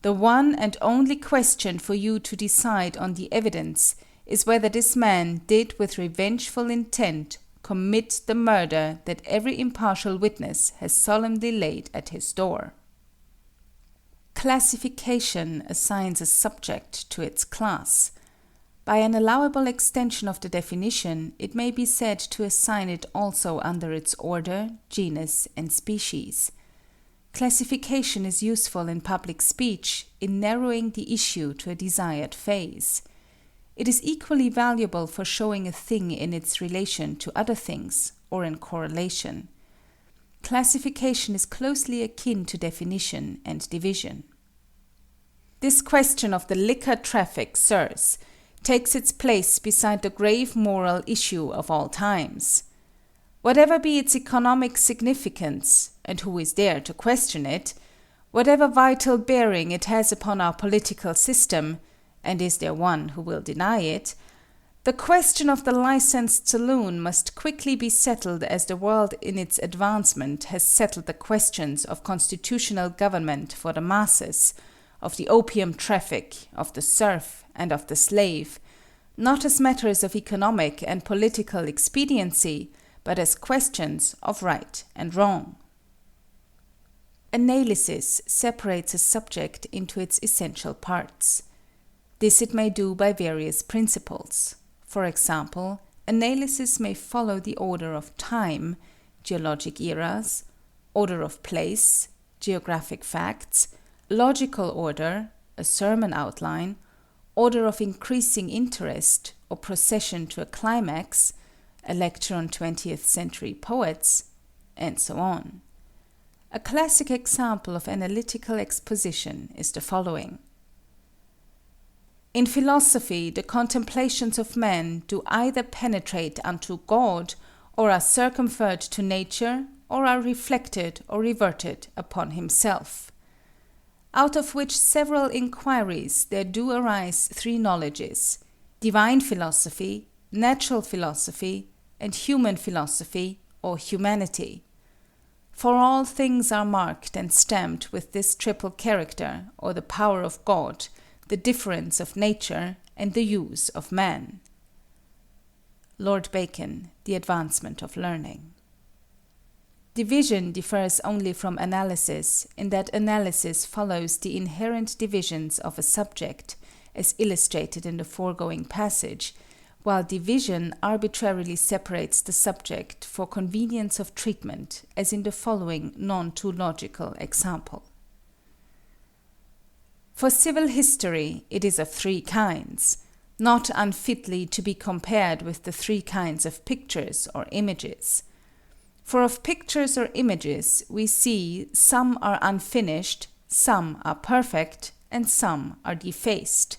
The one and only question for you to decide on the evidence is whether this man did with revengeful intent commit the murder that every impartial witness has solemnly laid at his door. Classification assigns a subject to its class. By an allowable extension of the definition, it may be said to assign it also under its order, genus, and species. Classification is useful in public speech in narrowing the issue to a desired phase. It is equally valuable for showing a thing in its relation to other things, or in correlation. Classification is closely akin to definition and division. This question of the liquor traffic, sirs, takes its place beside the grave moral issue of all times. Whatever be its economic significance, and who is there to question it, whatever vital bearing it has upon our political system, and is there one who will deny it, the question of the licensed saloon must quickly be settled as the world in its advancement has settled the questions of constitutional government for the masses, of the opium traffic, of the serf, and of the slave, not as matters of economic and political expediency, but as questions of right and wrong. Analysis separates a subject into its essential parts. This it may do by various principles. For example, analysis may follow the order of time, geologic eras, order of place, geographic facts, logical order, a sermon outline, order of increasing interest or procession to a climax, a lecture on 20th century poets, and so on. A classic example of analytical exposition is the following. In philosophy, the contemplations of man do either penetrate unto God, or are circumferred to nature, or are reflected or reverted upon himself. Out of which several inquiries there do arise three knowledges: divine philosophy, natural philosophy, and human philosophy, or humanity. For all things are marked and stamped with this triple character, or the power of God, the difference of nature, and the use of man. Lord Bacon, The Advancement of Learning. Division differs only from analysis in that analysis follows the inherent divisions of a subject, as illustrated in the foregoing passage, while division arbitrarily separates the subject for convenience of treatment, as in the following non-too-logical example. For civil history it is of three kinds, not unfitly to be compared with the three kinds of pictures or images. For of pictures or images we see some are unfinished, some are perfect, and some are defaced.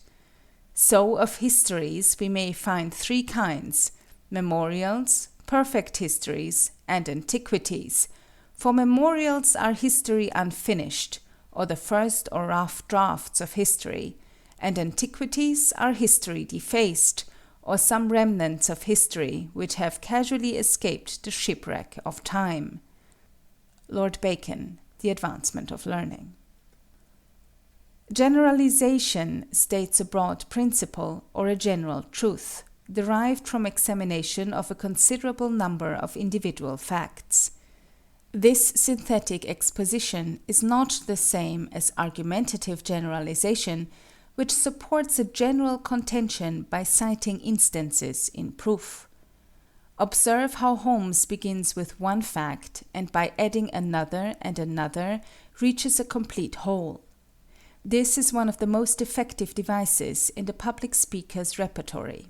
So of histories we may find three kinds: memorials, perfect histories, and antiquities. For memorials are history unfinished, or the first or rough drafts of history, and antiquities are history defaced, or some remnants of history which have casually escaped the shipwreck of time. Lord Bacon, The Advancement of Learning. Generalization states a broad principle or a general truth, derived from examination of a considerable number of individual facts. This synthetic exposition is not the same as argumentative generalization, which supports a general contention by citing instances in proof. Observe how Holmes begins with one fact, and by adding another and another reaches a complete whole. This is one of the most effective devices in the public speaker's repertory.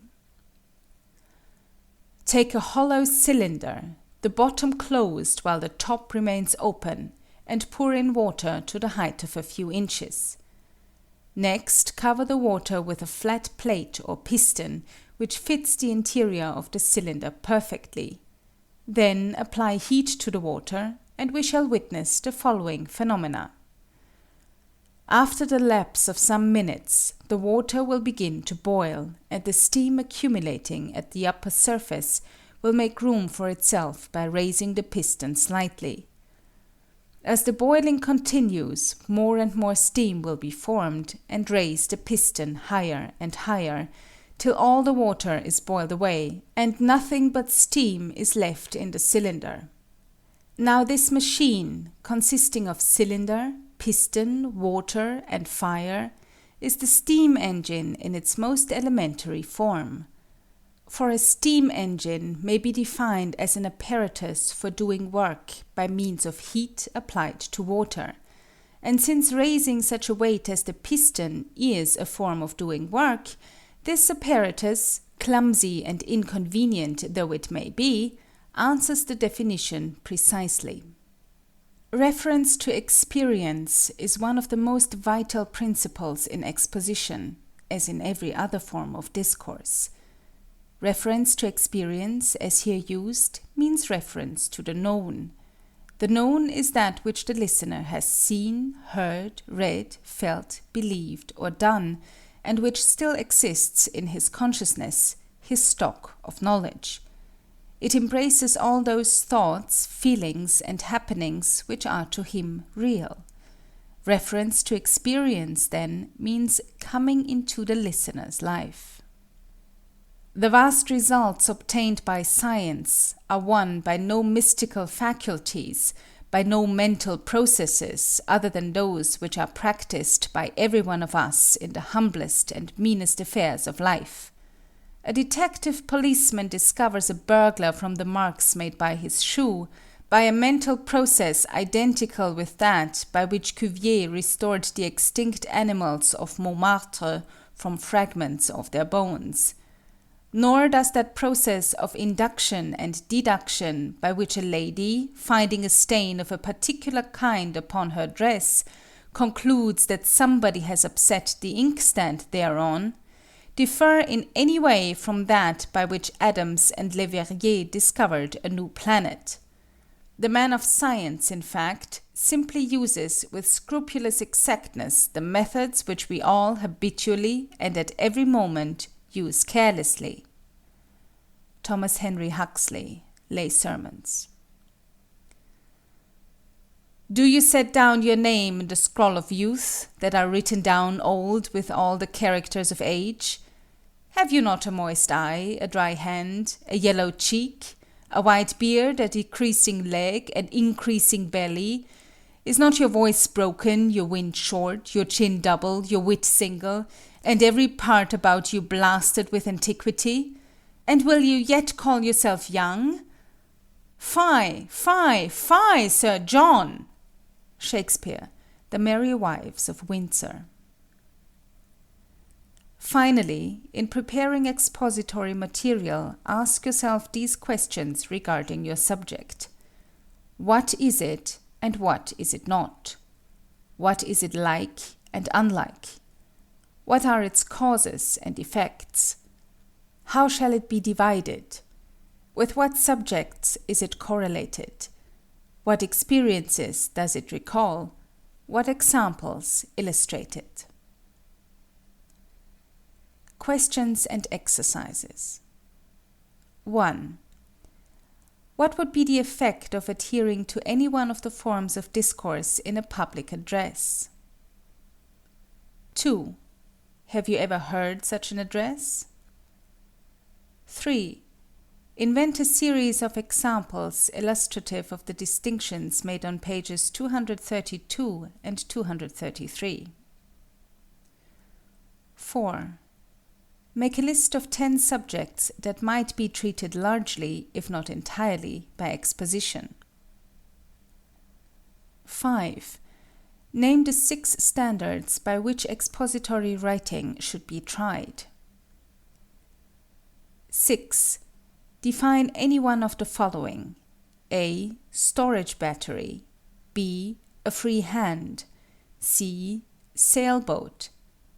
Take a hollow cylinder, the bottom closed while the top remains open, and pour in water to the height of a few inches. Next, cover the water with a flat plate or piston, which fits the interior of the cylinder perfectly. Then apply heat to the water, and we shall witness the following phenomena. After the lapse of some minutes, the water will begin to boil, and the steam accumulating at the upper surface will make room for itself by raising the piston slightly. As the boiling continues, more and more steam will be formed, and raise the piston higher and higher, till all the water is boiled away, and nothing but steam is left in the cylinder. Now this machine, consisting of cylinder, piston, water, and fire, is the steam engine in its most elementary form. For a steam engine may be defined as an apparatus for doing work by means of heat applied to water, and since raising such a weight as the piston is a form of doing work, this apparatus, clumsy and inconvenient though it may be, answers the definition precisely. Reference to experience is one of the most vital principles in exposition, as in every other form of discourse. Reference to experience, as here used, means reference to the known. The known is that which the listener has seen, heard, read, felt, believed, or done, and which still exists in his consciousness, his stock of knowledge. It embraces all those thoughts, feelings, and happenings which are to him real. Reference to experience, then, means coming into the listener's life. The vast results obtained by science are won by no mystical faculties, by no mental processes other than those which are practiced by every one of us in the humblest and meanest affairs of life. A detective policeman discovers a burglar from the marks made by his shoe, by a mental process identical with that by which Cuvier restored the extinct animals of Montmartre from fragments of their bones. Nor does that process of induction and deduction by which a lady, finding a stain of a particular kind upon her dress, concludes that somebody has upset the inkstand thereon, differ in any way from that by which Adams and Leverrier discovered a new planet. The man of science, in fact, simply uses with scrupulous exactness the methods which we all habitually and at every moment use carelessly. Thomas Henry Huxley, Lay Sermons. Do you set down your name in the scroll of youth, that are written down old with all the characters of age? Have you not a moist eye, a dry hand, a yellow cheek, a white beard, a decreasing leg, an increasing belly? Is not your voice broken, your wind short, your chin double, your wit single, and every part about you blasted with antiquity? And will you yet call yourself young? Fie, fie, fie, Sir John! Shakespeare, The Merry Wives of Windsor. Finally, in preparing expository material, ask yourself these questions regarding your subject. What is it, and what is it not? What is it like and unlike? What are its causes and effects? How shall it be divided? With what subjects is it correlated? What experiences does it recall? What examples illustrate it? Questions and exercises. 1. What would be the effect of adhering to any one of the forms of discourse in a public address? 2. Have you ever heard such an address? 3. Invent a series of examples illustrative of the distinctions made on pages 232 and 233. 4. Make a list of 10 subjects that might be treated largely, if not entirely, by exposition. 5. Name the 6 standards by which expository writing should be tried. 6. Define any one of the following: A. Storage battery. B. A free hand. C. Sailboat.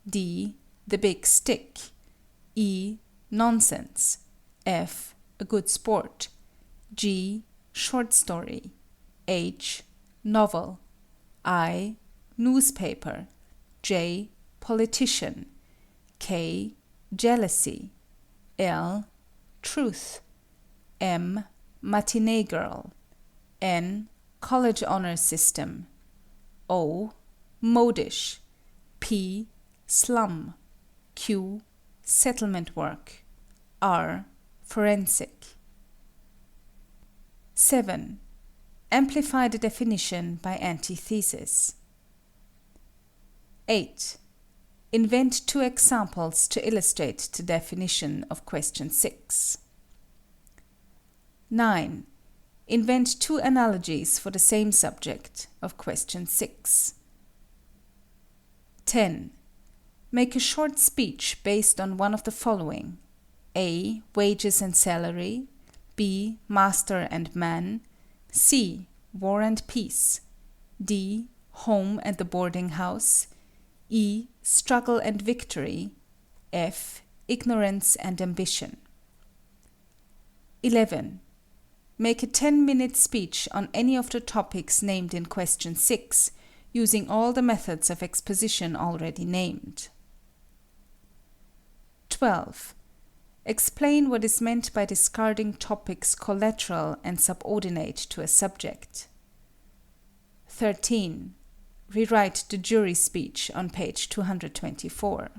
D. The big stick. E. Nonsense. F. A good sport. G. Short story. H. Novel. I. Newspaper. J. Politician. K. Jealousy. L. Truth. M. Matinee girl. N. College honors system. O. Modish. P. Slum. Q. Settlement work. R. Forensic. 7. Amplify the definition by antithesis. 8. Invent 2 examples to illustrate the definition of question 6. 9. Invent 2 analogies for the same subject of question 6. 10. Make a short speech based on one of the following: A. Wages and salary. B. Master and man. C. War and peace. D. Home and the boarding house. E. Struggle and victory. F. Ignorance and ambition. 11. Make a 10-minute speech on any of the topics named in question 6, using all the methods of exposition already named. 12. Explain what is meant by discarding topics collateral and subordinate to a subject. 13. Rewrite the jury speech on page 224.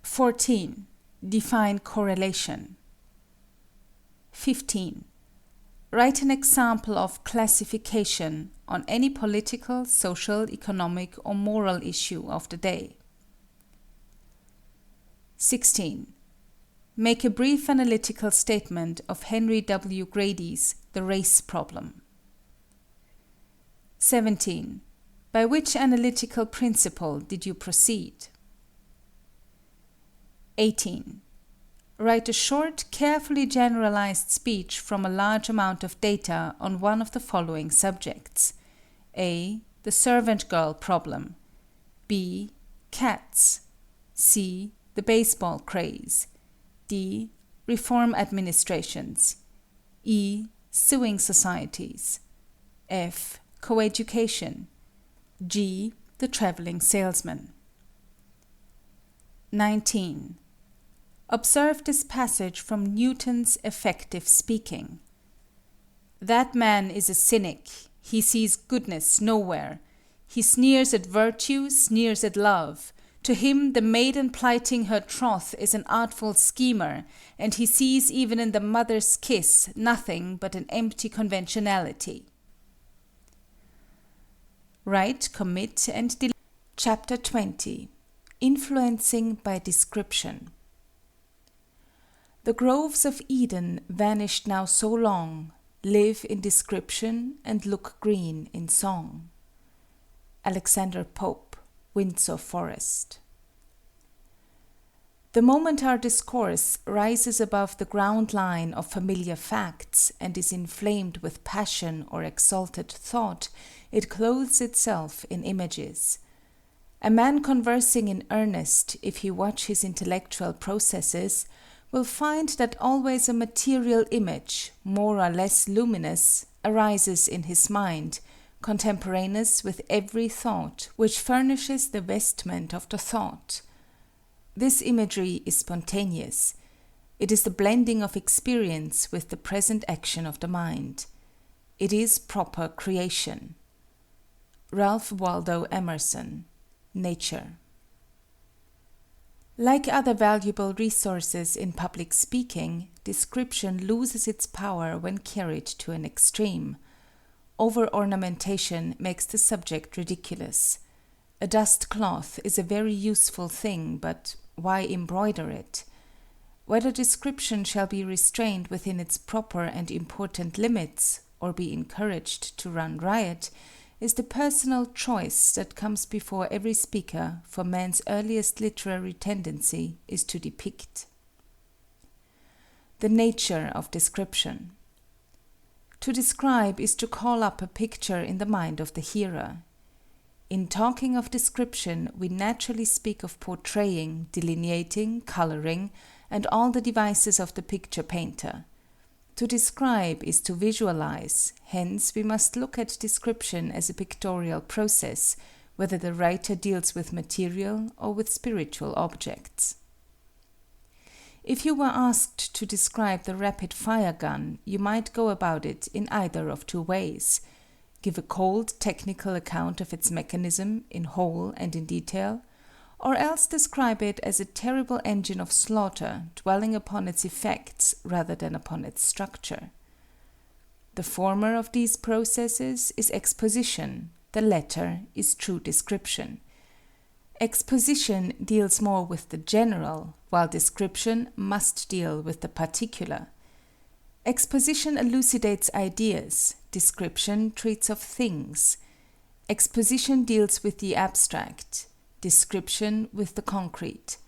14. Define correlation. 15. Write an example of classification on any political, social, economic, or moral issue of the day. 16. Make a brief analytical statement of Henry W. Grady's The Race Problem. 17. By which analytical principle did you proceed? 18. Write a short, carefully generalized speech from a large amount of data on one of the following subjects: A. The servant girl problem. B. Cats. C. The baseball craze. D. Reform administrations. E. Suing societies. F. Coeducation. G. The traveling salesman. 19. Observe this passage from Newton's Effective Speaking. That man is a cynic. He sees goodness nowhere. He sneers at virtue, sneers at love. To him the maiden plighting her troth is an artful schemer, and he sees even in the mother's kiss nothing but an empty conventionality. Write, commit, and delete. Chapter 20. Influencing by Description. The groves of Eden, vanished now so long, live in description and look green in song. Alexander Pope, Windsor Forest. The moment our discourse rises above the ground line of familiar facts and is inflamed with passion or exalted thought, it clothes itself in images. A man conversing in earnest, if he watch his intellectual processes, will find that always a material image, more or less luminous, arises in his mind, contemporaneous with every thought, which furnishes the vestment of the thought. This imagery is spontaneous. It is the blending of experience with the present action of the mind. It is proper creation. Ralph Waldo Emerson, Nature. Like other valuable resources in public speaking, description loses its power when carried to an extreme. Over-ornamentation makes the subject ridiculous. A dust cloth is a very useful thing, but why embroider it? Whether description shall be restrained within its proper and important limits, or be encouraged to run riot, is the personal choice that comes before every speaker, for man's earliest literary tendency is to depict. The nature of description. To describe is to call up a picture in the mind of the hearer. In talking of description, we naturally speak of portraying, delineating, coloring, and all the devices of the picture painter. To describe is to visualize, hence we must look at description as a pictorial process, whether the writer deals with material or with spiritual objects. If you were asked to describe the rapid-fire gun, you might go about it in either of two ways. Give a cold, technical account of its mechanism, in whole and in detail, or else describe it as a terrible engine of slaughter, dwelling upon its effects rather than upon its structure. The former of these processes is exposition, the latter is true description. Exposition deals more with the general, while description must deal with the particular. Exposition elucidates ideas, description treats of things. Exposition deals with the abstract, description with the concrete.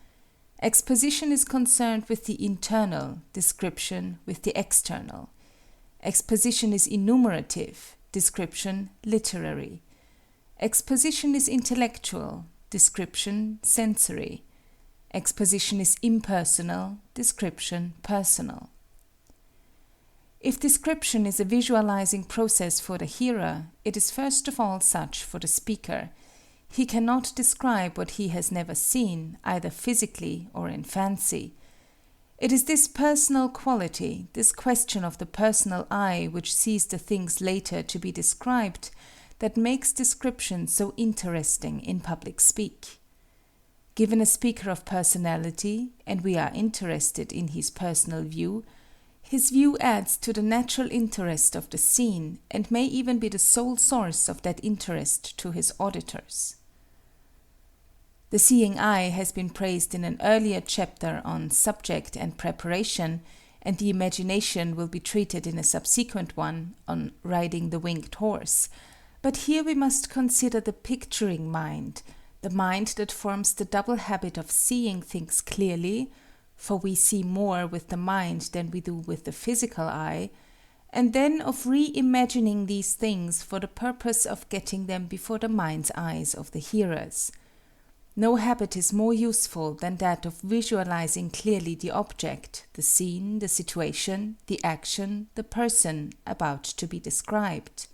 Exposition is concerned with the internal, description with the external. Exposition is enumerative, description literary. Exposition is intellectual, description sensory. Exposition is impersonal, description personal. If description is a visualizing process for the hearer, it is first of all such for the speaker. He cannot describe what he has never seen, either physically or in fancy. It is this personal quality, this question of the personal eye which sees the things later to be described, that makes description so interesting in public speak. Given a speaker of personality, and we are interested in his personal view, his view adds to the natural interest of the scene, and may even be the sole source of that interest to his auditors. The seeing eye has been praised in an earlier chapter on subject and preparation, and the imagination will be treated in a subsequent one on riding the winged horse. But here we must consider the picturing mind, the mind that forms the double habit of seeing things clearly, for we see more with the mind than we do with the physical eye, and then of reimagining these things for the purpose of getting them before the mind's eyes of the hearers. No habit is more useful than that of visualizing clearly the object, the scene, the situation, the action, the person about to be described.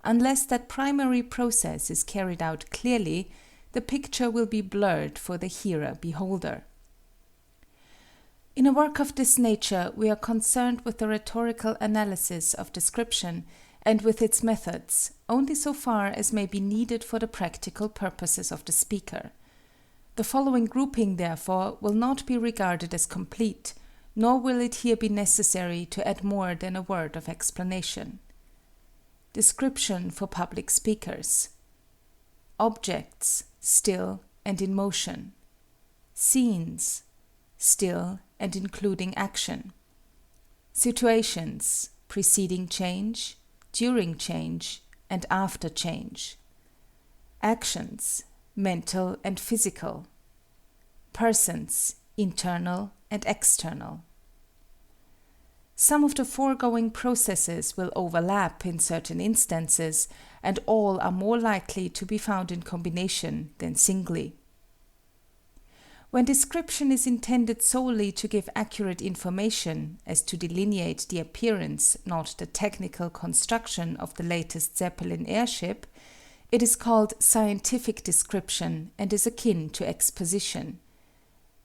Unless that primary process is carried out clearly, the picture will be blurred for the hearer-beholder. In a work of this nature, we are concerned with the rhetorical analysis of description and with its methods, only so far as may be needed for the practical purposes of the speaker. The following grouping, therefore, will not be regarded as complete, nor will it here be necessary to add more than a word of explanation. Description for public speakers. Objects, still and in motion. Scenes, still and including action. Situations, preceding change, during change, and after change. Actions, mental and physical. Persons, internal and external. Some of the foregoing processes will overlap in certain instances, and all are more likely to be found in combination than singly. When description is intended solely to give accurate information, as to delineate the appearance, not the technical construction of the latest Zeppelin airship, it is called scientific description and is akin to exposition.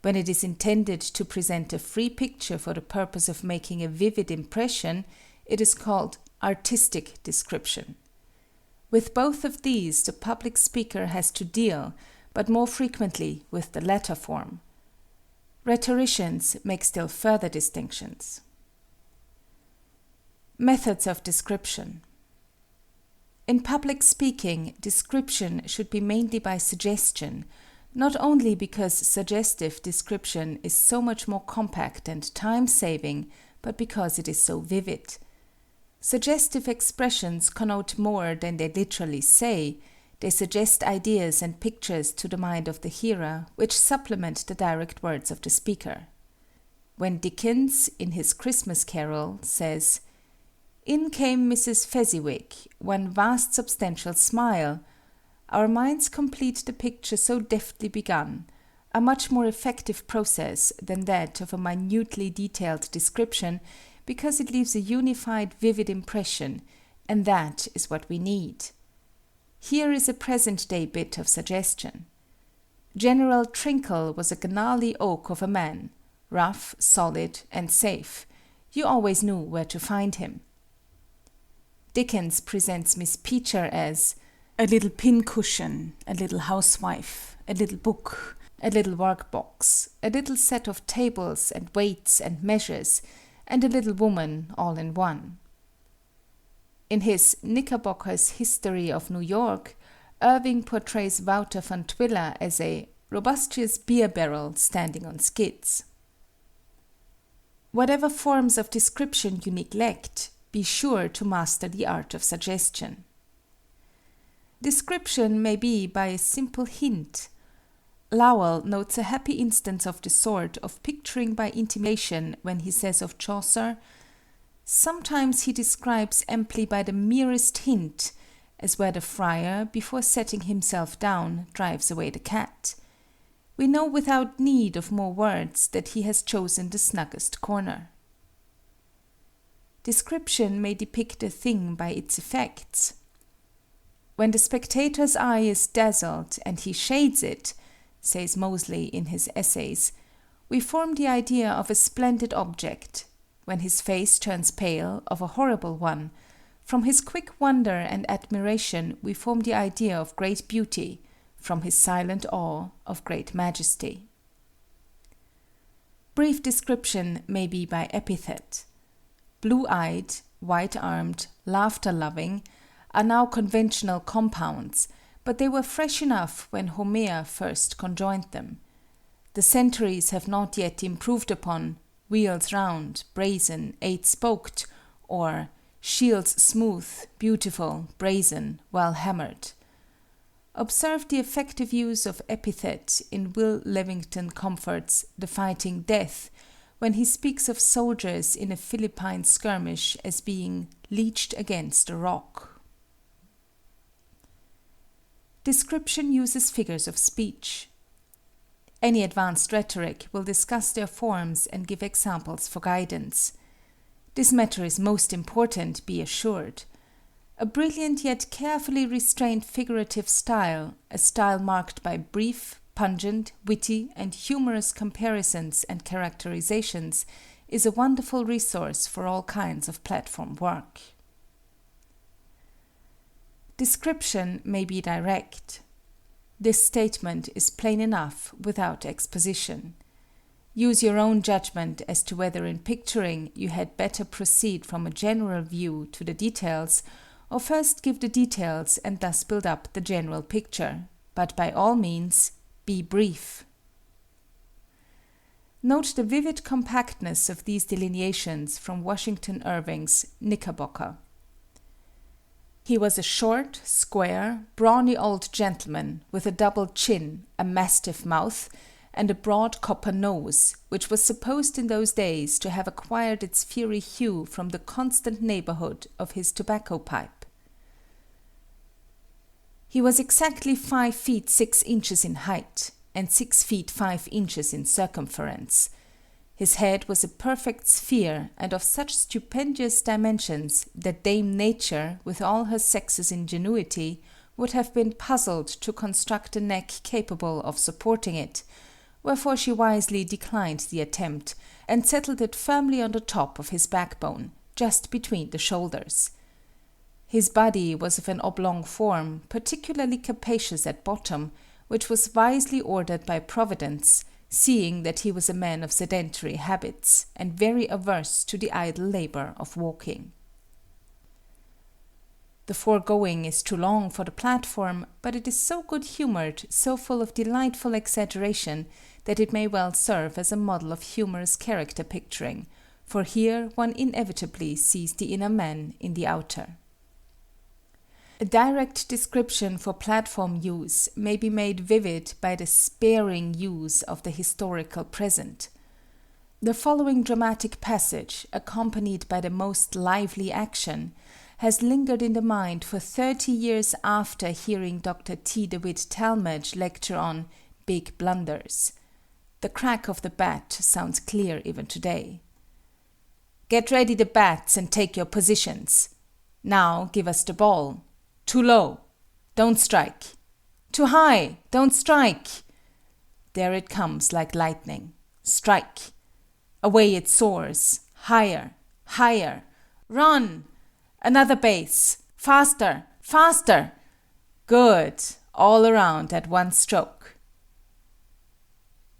When it is intended to present a free picture for the purpose of making a vivid impression, it is called artistic description. With both of these, the public speaker has to deal, but more frequently with the latter form. Rhetoricians make still further distinctions. Methods of description. In public speaking, description should be mainly by suggestion, not only because suggestive description is so much more compact and time-saving, but because it is so vivid. Suggestive expressions connote more than they literally say. They suggest ideas and pictures to the mind of the hearer, which supplement the direct words of the speaker. When Dickens, in his Christmas Carol, says, In came Mrs. Fezziwig, one vast substantial smile. Our minds complete the picture so deftly begun, a much more effective process than that of a minutely detailed description, because it leaves a unified, vivid impression, and that is what we need. Here is a present-day bit of suggestion. General Trinkle was a gnarly oak of a man, rough, solid, and safe. You always knew where to find him. Dickens presents Miss Peecher as a little pincushion, a little housewife, a little book, a little workbox, a little set of tables and weights and measures, and a little woman all in one. In his Knickerbocker's History of New York, Irving portrays Wouter van Twiller as a robustious beer barrel standing on skids. Whatever forms of description you neglect, be sure to master the art of suggestion. Description may be by a simple hint. Lowell notes a happy instance of the sort of picturing by intimation when he says of Chaucer, "Sometimes he describes amply by the merest hint, as where the friar, before setting himself down, drives away the cat. We know without need of more words that he has chosen the snuggest corner." Description may depict a thing by its effects. When the spectator's eye is dazzled and he shades it, says Moseley in his Essays, we form the idea of a splendid object. When his face turns pale, of a horrible one. From his quick wonder and admiration we form the idea of great beauty, from his silent awe of great majesty. Brief description may be by epithet. Blue-eyed, white-armed, laughter-loving are now conventional compounds, but they were fresh enough when Homer first conjoined them. The centuries have not yet improved upon wheels round, brazen, eight-spoked, or shields smooth, beautiful, brazen, well hammered. Observe the effective use of epithet in Will Levington Comfort's The Fighting Death, when he speaks of soldiers in a Philippine skirmish as being leached against a rock. Description uses figures of speech. Any advanced rhetoric will discuss their forms and give examples for guidance. This matter is most important, be assured. A brilliant yet carefully restrained figurative style, a style marked by brief, pungent, witty, and humorous comparisons and characterizations, is a wonderful resource for all kinds of platform work. Description may be direct. This statement is plain enough without exposition. Use your own judgment as to whether in picturing you had better proceed from a general view to the details, or first give the details and thus build up the general picture, but by all means, be brief. Note the vivid compactness of these delineations from Washington Irving's Knickerbocker. He was a short, square, brawny old gentleman with a double chin, a mastiff mouth, and a broad copper nose, which was supposed in those days to have acquired its fiery hue from the constant neighborhood of his tobacco pipe. He was exactly 5 feet 6 inches in height, and 6 feet 5 inches in circumference. His head was a perfect sphere, and of such stupendous dimensions that Dame Nature, with all her sex's ingenuity, would have been puzzled to construct a neck capable of supporting it, wherefore she wisely declined the attempt, and settled it firmly on the top of his backbone, just between the shoulders. His body was of an oblong form, particularly capacious at bottom, which was wisely ordered by Providence, seeing that he was a man of sedentary habits, and very averse to the idle labor of walking. The foregoing is too long for the platform, but it is so good-humored, so full of delightful exaggeration, that it may well serve as a model of humorous character picturing, for here one inevitably sees the inner man in the outer. A direct description for platform use may be made vivid by the sparing use of the historical present. The following dramatic passage, accompanied by the most lively action, has lingered in the mind for 30 years after hearing Dr. T. DeWitt Talmage lecture on Big Blunders. The crack of the bat sounds clear even today. Get ready the bats and take your positions. Now give us the ball. Too low. Don't strike. Too high. Don't strike. There it comes like lightning. Strike. Away it soars. Higher. Higher. Run. Another base. Faster. Faster. Good. All around at one stroke.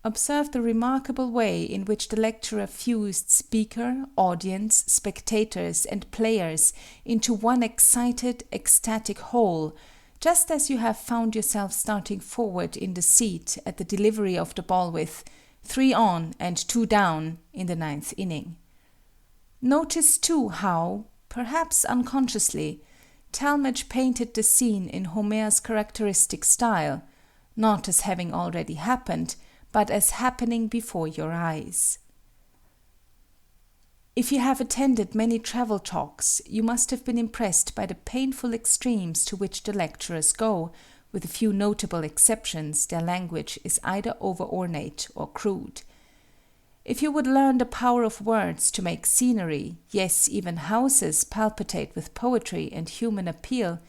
Observe the remarkable way in which the lecturer fused speaker, audience, spectators, and players into one excited, ecstatic whole, just as you have found yourself starting forward in the seat at the delivery of the ball with 3 on and 2 down in the 9th inning. Notice too how, perhaps unconsciously, Talmage painted the scene in Homer's characteristic style, not as having already happened, but as happening before your eyes. If you have attended many travel talks, you must have been impressed by the painful extremes to which the lecturers go. With a few notable exceptions, their language is either over-ornate or crude. If you would learn the power of words to make scenery, yes, even houses, palpitate with poetry and human appeal,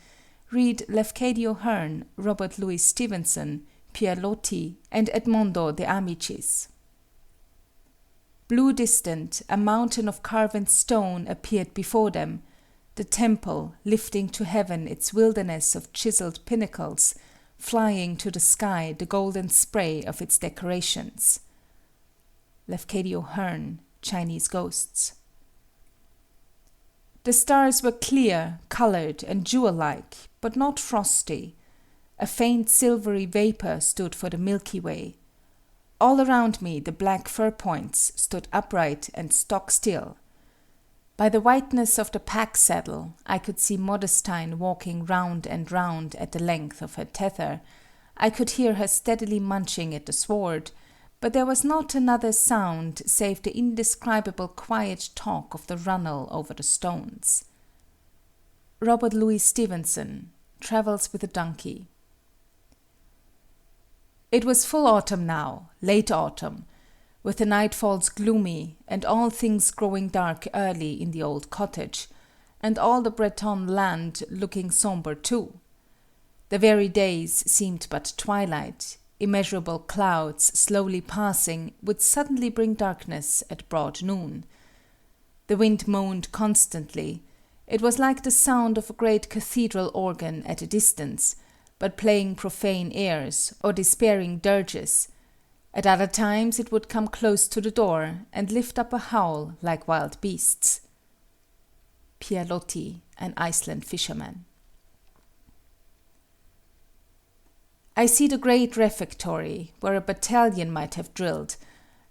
read Lafcadio Hearn, Robert Louis Stevenson, Pierre Loti, and Edmondo de Amicis. Blue distant, a mountain of carven stone appeared before them, the temple lifting to heaven its wilderness of chiseled pinnacles, flying to the sky the golden spray of its decorations. Lafcadio Hearn, Chinese Ghosts. The stars were clear, colored, and jewel-like, but not frosty. A faint silvery vapor stood for the Milky Way. All around me the black fir points stood upright and stock still. By the whiteness of the pack saddle I could see Modestine walking round and round at the length of her tether. I could hear her steadily munching at the sward, but there was not another sound save the indescribable quiet talk of the runnel over the stones. Robert Louis Stevenson, Travels with a Donkey. It was full autumn now, late autumn, with the nightfalls gloomy, and all things growing dark early in the old cottage, and all the Breton land looking sombre too. The very days seemed but twilight. Immeasurable clouds, slowly passing, would suddenly bring darkness at broad noon. The wind moaned constantly. It was like the sound of a great cathedral organ at a distance, but playing profane airs or despairing dirges. At other times it would come close to the door and lift up a howl like wild beasts. Pierre Loti, an Iceland fisherman. I see the great refectory, where a battalion might have drilled.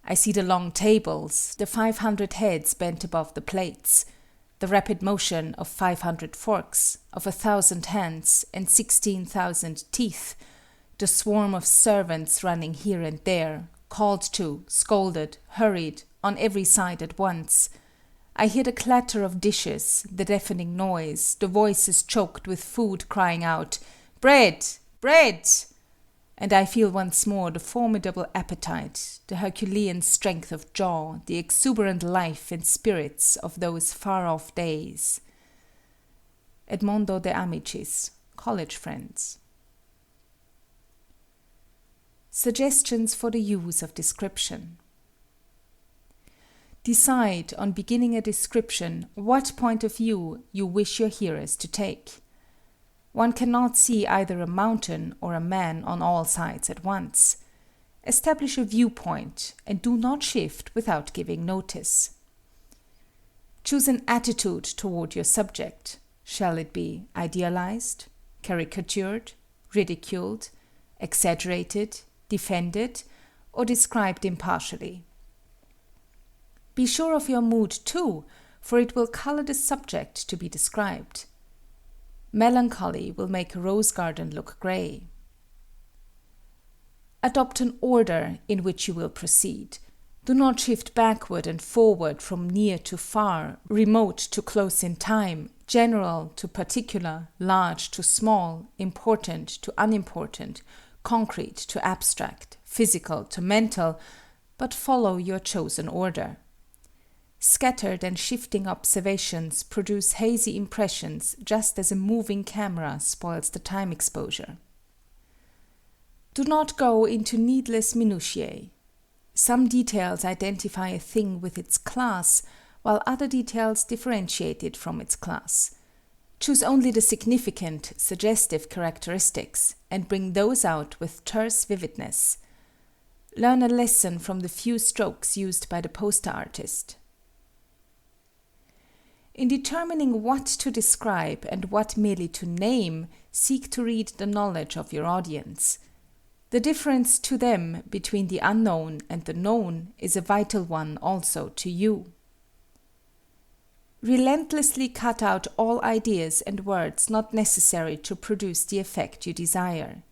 I see the long tables, the 500 heads bent above the plates, the rapid motion of 500 forks, of 1,000 hands, and 16,000 teeth, the swarm of servants running here and there, called to, scolded, hurried, on every side at once. I hear the clatter of dishes, the deafening noise, the voices choked with food crying out, "Bread! Bread!" And I feel once more the formidable appetite, the Herculean strength of jaw, the exuberant life and spirits of those far-off days. Edmondo de Amicis, College Friends. Suggestions for the use of description. Decide on beginning a description what point of view you wish your hearers to take. One cannot see either a mountain or a man on all sides at once. Establish a viewpoint and do not shift without giving notice. Choose an attitude toward your subject. Shall it be idealized, caricatured, ridiculed, exaggerated, defended, or described impartially? Be sure of your mood too, for it will color the subject to be described. Melancholy will make a rose garden look gray. Adopt an order in which you will proceed. Do not shift backward and forward from near to far, remote to close in time, general to particular, large to small, important to unimportant, concrete to abstract, physical to mental, but follow your chosen order. Scattered and shifting observations produce hazy impressions just as a moving camera spoils the time exposure. Do not go into needless minutiae. Some details identify a thing with its class, while other details differentiate it from its class. Choose only the significant, suggestive characteristics, and bring those out with terse vividness. Learn a lesson from the few strokes used by the poster artist. In determining what to describe and what merely to name, seek to read the knowledge of your audience. The difference to them between the unknown and the known is a vital one also to you. Relentlessly cut out all ideas and words not necessary to produce the effect you desire.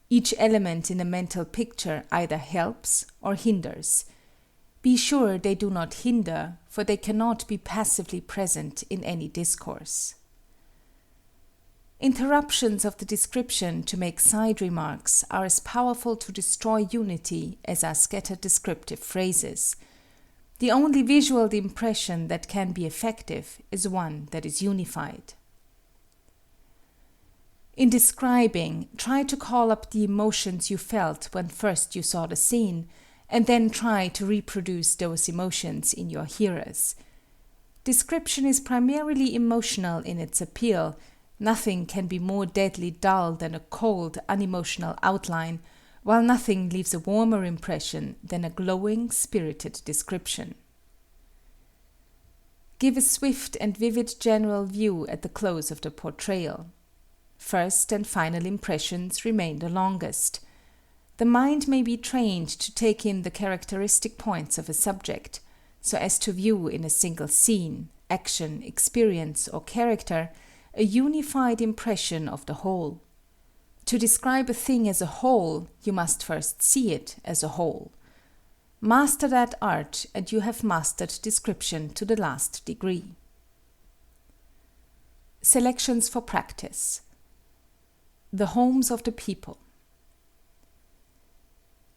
Each element in a mental picture either helps or hinders. Be sure they do not hinder, for they cannot be passively present in any discourse. Interruptions of the description to make side remarks are as powerful to destroy unity as are scattered descriptive phrases. The only visual impression that can be effective is one that is unified. In describing, try to call up the emotions you felt when first you saw the scene, and then try to reproduce those emotions in your hearers. Description is primarily emotional in its appeal. Nothing can be more deadly dull than a cold, unemotional outline, while nothing leaves a warmer impression than a glowing, spirited description. Give a swift and vivid general view at the close of the portrayal. First and final impressions remain the longest. The mind may be trained to take in the characteristic points of a subject, so as to view in a single scene, action, experience, or character, a unified impression of the whole. To describe a thing as a whole, you must first see it as a whole. Master that art, and you have mastered description to the last degree. Selections for practice. The homes of the people.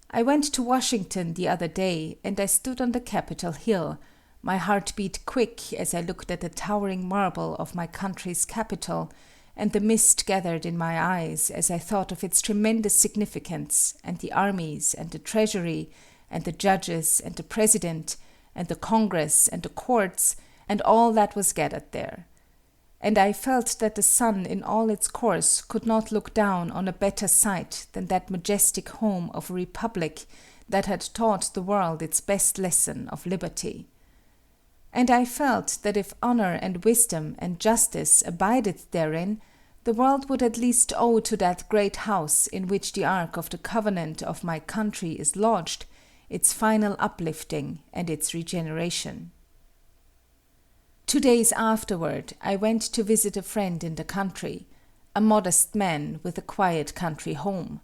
I went to Washington the other day, and I stood on the Capitol Hill. My heart beat quick as I looked at the towering marble of my country's capital, and the mist gathered in my eyes as I thought of its tremendous significance, and the armies, and the treasury, and the judges, and the president, and the Congress, and the courts, and all that was gathered there. And I felt that the sun in all its course could not look down on a better sight than that majestic home of a republic that had taught the world its best lesson of liberty. And I felt that if honor and wisdom and justice abided therein, the world would at least owe to that great house in which the Ark of the Covenant of my country is lodged, its final uplifting and its regeneration. 2 days afterward, I went to visit a friend in the country, a modest man with a quiet country home.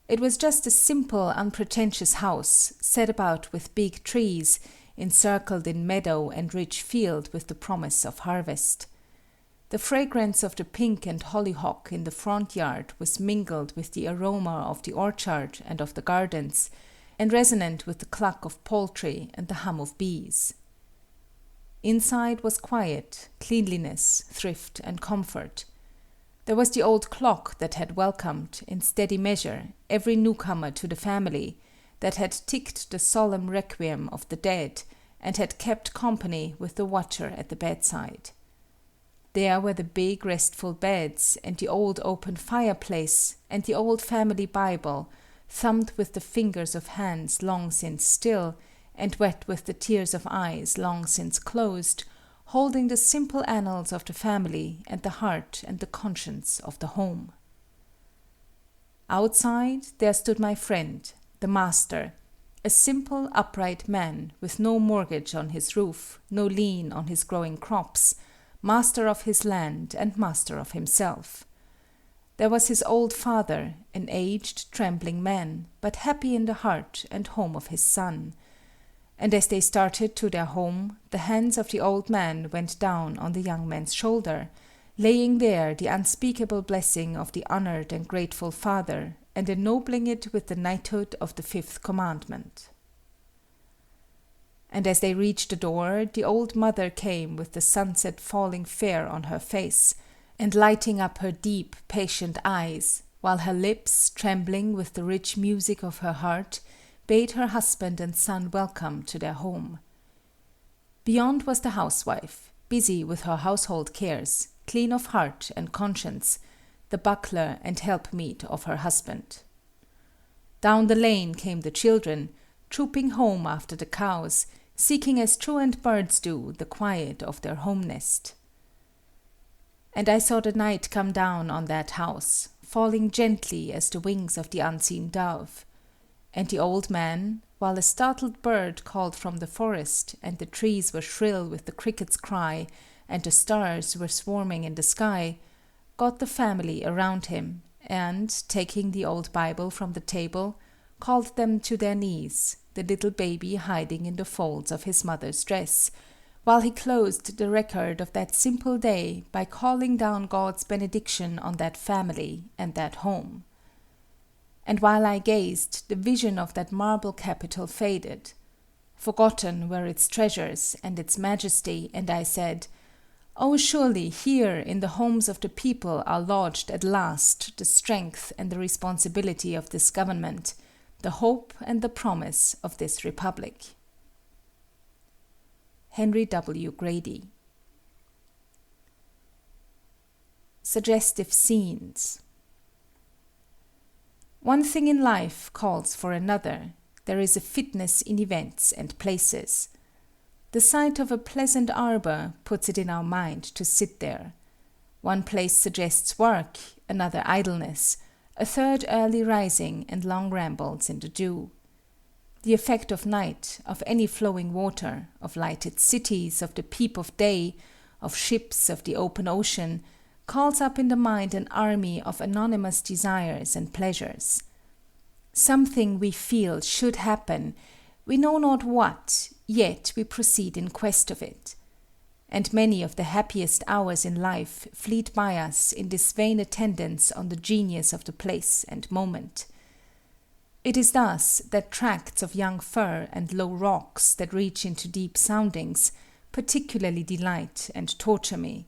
It was just a simple, unpretentious house, set about with big trees, encircled in meadow and rich field with the promise of harvest. The fragrance of the pink and hollyhock in the front yard was mingled with the aroma of the orchard and of the gardens, and resonant with the cluck of poultry and the hum of bees. Inside was quiet, cleanliness, thrift, and comfort. There was the old clock that had welcomed, in steady measure, every newcomer to the family, that had ticked the solemn requiem of the dead, and had kept company with the watcher at the bedside. There were the big restful beds, and the old open fireplace, and the old family Bible, thumbed with the fingers of hands long since still, and wet with the tears of eyes long since closed, holding the simple annals of the family and the heart and the conscience of the home. Outside there stood my friend, the master, a simple, upright man, with no mortgage on his roof, no lien on his growing crops, master of his land and master of himself. There was his old father, an aged, trembling man, but happy in the heart and home of his son, and as they started to their home, the hands of the old man went down on the young man's shoulder, laying there the unspeakable blessing of the honored and grateful father, and ennobling it with the knighthood of the fifth commandment. And as they reached the door, the old mother came with the sunset falling fair on her face, and lighting up her deep, patient eyes, while her lips, trembling with the rich music of her heart, bade her husband and son welcome to their home. Beyond was the housewife, busy with her household cares, clean of heart and conscience, the buckler and helpmeet of her husband. Down the lane came the children, trooping home after the cows, seeking as truant birds do the quiet of their home nest. And I saw the night come down on that house, falling gently as the wings of the unseen dove. And the old man, while a startled bird called from the forest, and the trees were shrill with the cricket's cry, and the stars were swarming in the sky, got the family around him, and, taking the old Bible from the table, called them to their knees, the little baby hiding in the folds of his mother's dress, while he closed the record of that simple day by calling down God's benediction on that family and that home. And while I gazed, the vision of that marble capital faded. Forgotten were its treasures and its majesty, and I said, "Oh, surely here in the homes of the people are lodged at last the strength and the responsibility of this government, the hope and the promise of this republic." Henry W. Grady. Suggestive scenes. One thing in life calls for another. There is a fitness in events and places. The sight of a pleasant arbor puts it in our mind to sit there. One place suggests work, another idleness, a third early rising and long rambles in the dew. The effect of night, of any flowing water, of lighted cities, of the peep of day, of ships of the open ocean, calls up in the mind an army of anonymous desires and pleasures. Something we feel should happen, we know not what, yet we proceed in quest of it. And many of the happiest hours in life fleet by us in this vain attendance on the genius of the place and moment. It is thus that tracts of young fir and low rocks that reach into deep soundings particularly delight and torture me.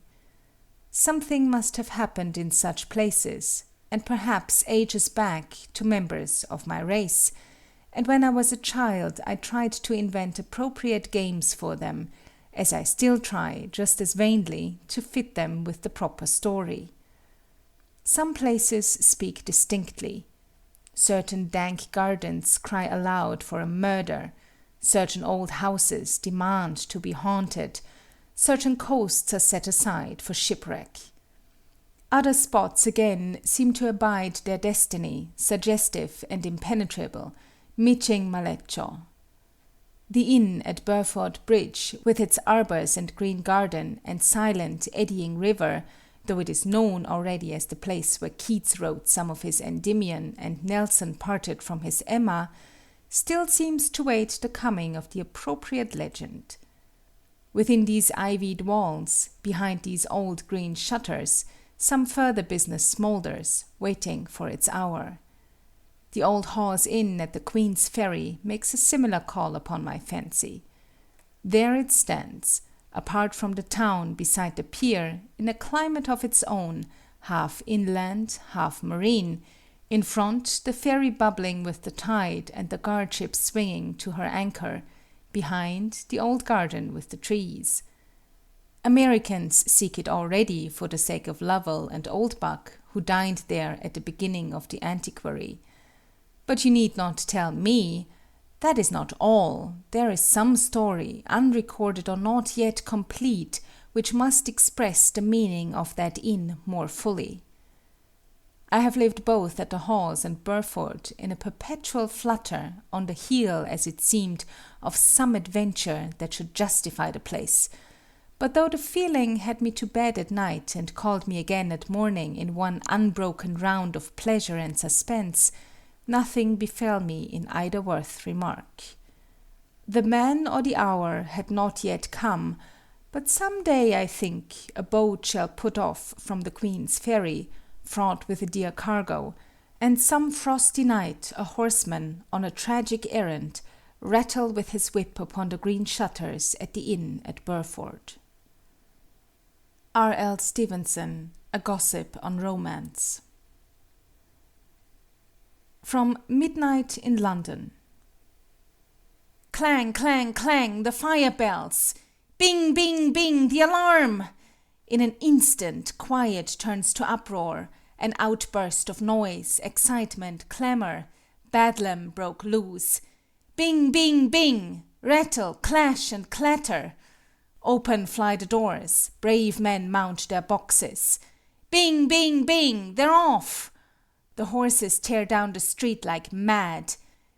Something must have happened in such places, and perhaps ages back to members of my race, and when I was a child I tried to invent appropriate games for them, as I still try, just as vainly, to fit them with the proper story. Some places speak distinctly. Certain dank gardens cry aloud for a murder, certain old houses demand to be haunted, certain coasts are set aside for shipwreck. Other spots again seem to abide their destiny, suggestive and impenetrable, miching malecho. The inn at Burford Bridge, with its arbors and green garden and silent, eddying river, though it is known already as the place where Keats wrote some of his Endymion and Nelson parted from his Emma, still seems to wait the coming of the appropriate legend. Within these ivied walls, behind these old green shutters, some further business smoulders, waiting for its hour. The old Hawes Inn at the Queen's Ferry makes a similar call upon my fancy. There it stands, apart from the town beside the pier, in a climate of its own, half inland, half marine, in front the ferry bubbling with the tide and the guardship swinging to her anchor, behind the old garden with the trees. Americans seek it already for the sake of Lovell and Oldbuck, who dined there at the beginning of the Antiquary. But you need not tell me. That is not all. There is some story, unrecorded or not yet complete, which must express the meaning of that inn more fully. I have lived both at the Hawes and Burford in a perpetual flutter, on the heel, as it seemed, of some adventure that should justify the place. But though the feeling had me to bed at night and called me again at morning in one unbroken round of pleasure and suspense, nothing befell me in either worth remark. The man or the hour had not yet come, but some day, I think, a boat shall put off from the Queen's Ferry, fraught with a dear cargo, and some frosty night a horseman, on a tragic errand, rattle with his whip upon the green shutters at the inn at Burford. R. L. Stevenson, A Gossip on Romance. From Midnight in London. Clang, clang, clang, the fire bells! Bing, bing, bing, the alarm! In an instant, quiet turns to uproar, an outburst of noise, excitement, clamor. Bedlam broke loose. Bing, bing, bing! Rattle, clash, and clatter. Open fly the doors, brave men mount their boxes. Bing, bing, bing, they're off! The horses tear down the street like mad.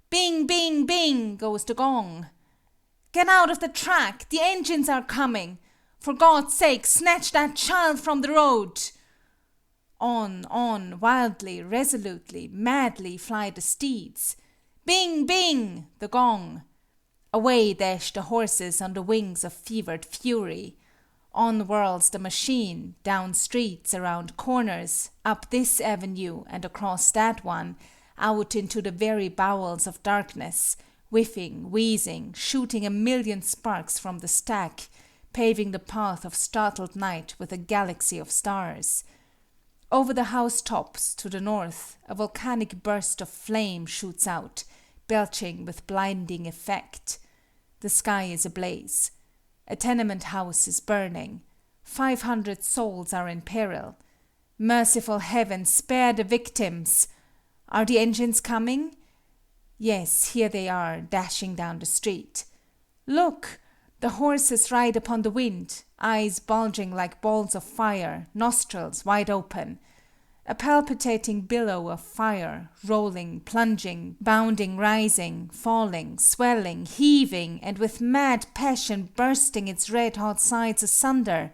Bing, bing, bing, goes the gong. Get out of the track, the engines are coming. For God's sake, snatch that child from the road. On, wildly, resolutely, madly fly the steeds. Bing, bing, the gong. Away dash the horses on the wings of fevered fury. On whirls the machine, down streets, around corners, up this avenue and across that one, out into the very bowels of darkness, whiffing, wheezing, shooting a million sparks from the stack, paving the path of startled night with a galaxy of stars. Over the housetops to the north, a volcanic burst of flame shoots out, belching with blinding effect. The sky is ablaze. A tenement house is burning. 500 souls are in peril. Merciful heaven, spare the victims! Are the engines coming? Yes, here they are, dashing down the street. Look! The horses ride upon the wind, eyes bulging like balls of fire, nostrils wide open. A palpitating billow of fire, rolling, plunging, bounding, rising, falling, swelling, heaving, and with mad passion bursting its red-hot sides asunder,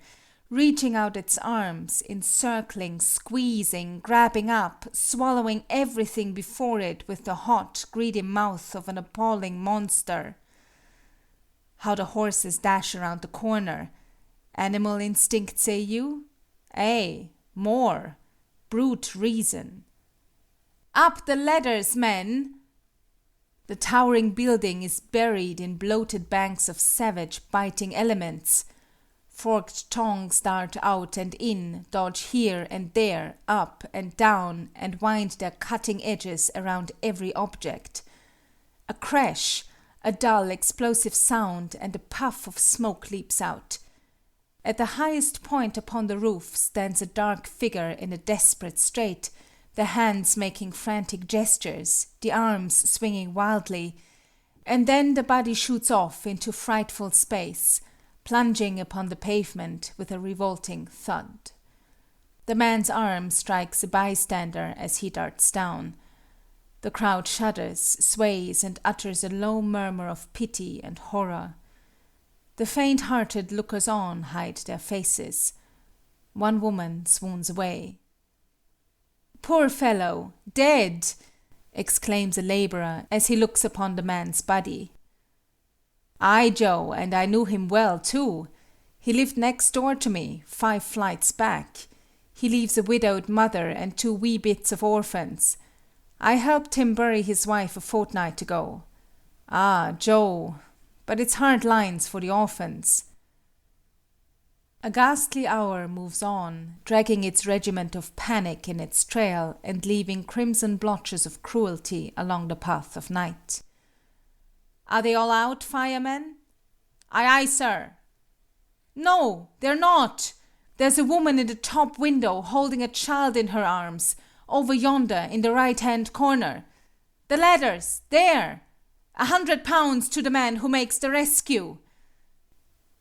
reaching out its arms, encircling, squeezing, grabbing up, swallowing everything before it with the hot, greedy mouth of an appalling monster. How the horses dash around the corner. Animal instinct, say you? Ay, more. Brute reason. Up the ladders, men! The towering building is buried in bloated banks of savage, biting elements. Forked tongues dart out and in, dodge here and there, up and down, and wind their cutting edges around every object. A crash, a dull, explosive sound, and a puff of smoke leaps out. At the highest point upon the roof stands a dark figure in a desperate strait, the hands making frantic gestures, the arms swinging wildly, and then the body shoots off into frightful space, plunging upon the pavement with a revolting thud. The man's arm strikes a bystander as he darts down. The crowd shudders, sways, and utters a low murmur of pity and horror. The faint-hearted lookers-on hide their faces. One woman swoons away. "Poor fellow! Dead!" exclaims a laborer as he looks upon the man's body. "Aye, Joe, and I knew him well, too. He lived next door to me, 5 flights back. He leaves a widowed mother and 2 wee bits of orphans. I helped him bury his wife a fortnight ago. Ah, Joe, but it's hard lines for the orphans." A ghastly hour moves on, dragging its regiment of panic in its trail and leaving crimson blotches of cruelty along the path of night. "Are they all out, firemen?" "Aye, aye, sir." "No, they're not. There's a woman in the top window holding a child in her arms, over yonder in the right-hand corner. The ladders, there! £100 to the man who makes the rescue."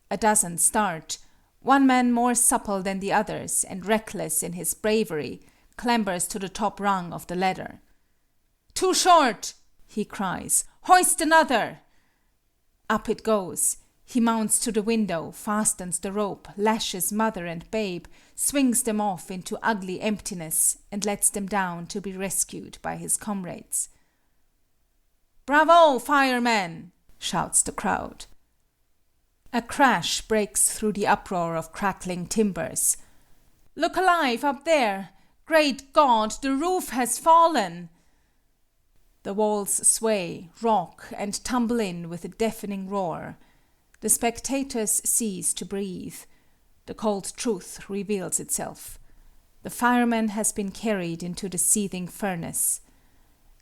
A dozen start. One man more supple than the others and reckless in his bravery clambers to the top rung of the ladder. "Too short!" he cries. "Hoist another!" Up it goes. He mounts to the window, fastens the rope, lashes mother and babe, swings them off into ugly emptiness, and lets them down to be rescued by his comrades. "Bravo, firemen!" shouts the crowd. A crash breaks through the uproar of crackling timbers. Look alive up there! Great God, the roof has fallen! The walls sway, rock, and tumble in with a deafening roar. The spectators cease to breathe. The cold truth reveals itself. The fireman has been carried into the seething furnace.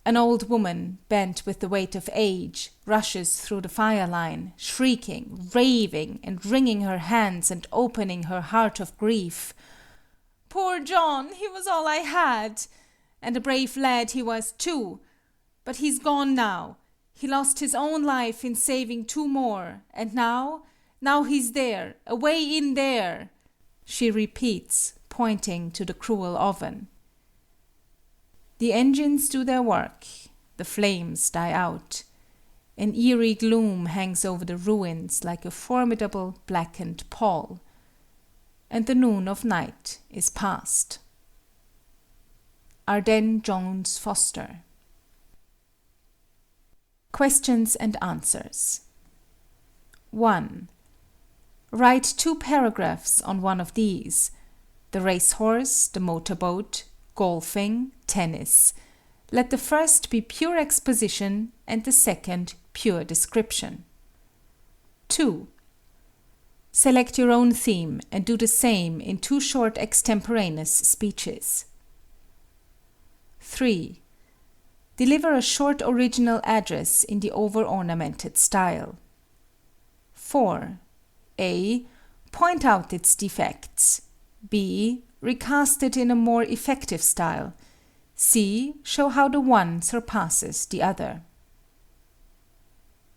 An old woman, bent with the weight of age, rushes through the fire line, shrieking, raving, and wringing her hands and opening her heart of grief. Poor John, he was all I had. And a brave lad he was too. But he's gone now. He lost his own life in saving two more, and now he's there, away in there, she repeats, pointing to the cruel oven. The engines do their work. The flames die out. An eerie gloom hangs over the ruins like a formidable blackened pall. And the noon of night is past. Arden Jones Foster. Questions and answers. 1. Write 2 paragraphs on one of these: the racehorse, the motorboat, golfing, tennis. Let the first be pure exposition and the second pure description. 2. Select your own theme and do the same in 2 short extemporaneous speeches. 3. Deliver a short original address in the over-ornamented style. 4. A. Point out its defects. B. Recast it in a more effective style. C. Show how the one surpasses the other.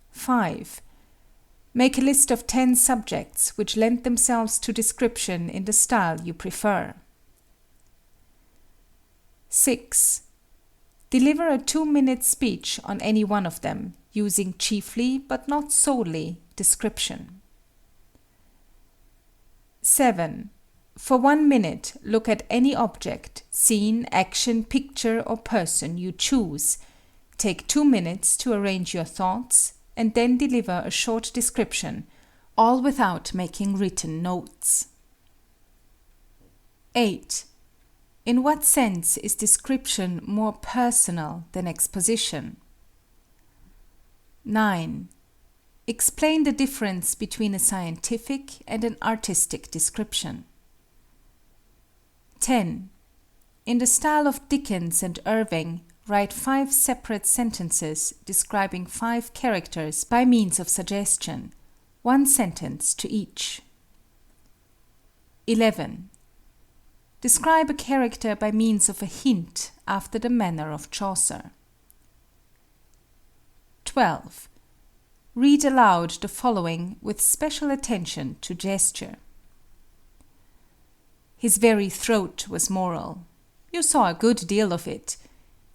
5. Make a list of 10 subjects which lend themselves to description in the style you prefer. 6. Deliver a 2-minute speech on any one of them, using chiefly, but not solely, description. 7. For 1 minute, look at any object, scene, action, picture, or person you choose. Take 2 minutes to arrange your thoughts, and then deliver a short description, all without making written notes. 8. In what sense is description more personal than exposition? 9. Explain the difference between a scientific and an artistic description. 10. In the style of Dickens and Irving, write 5 separate sentences describing 5 characters by means of suggestion, 1 sentence to each. 11. Describe a character by means of a hint after the manner of Chaucer. 12. Read aloud the following with special attention to gesture. His very throat was moral. You saw a good deal of it.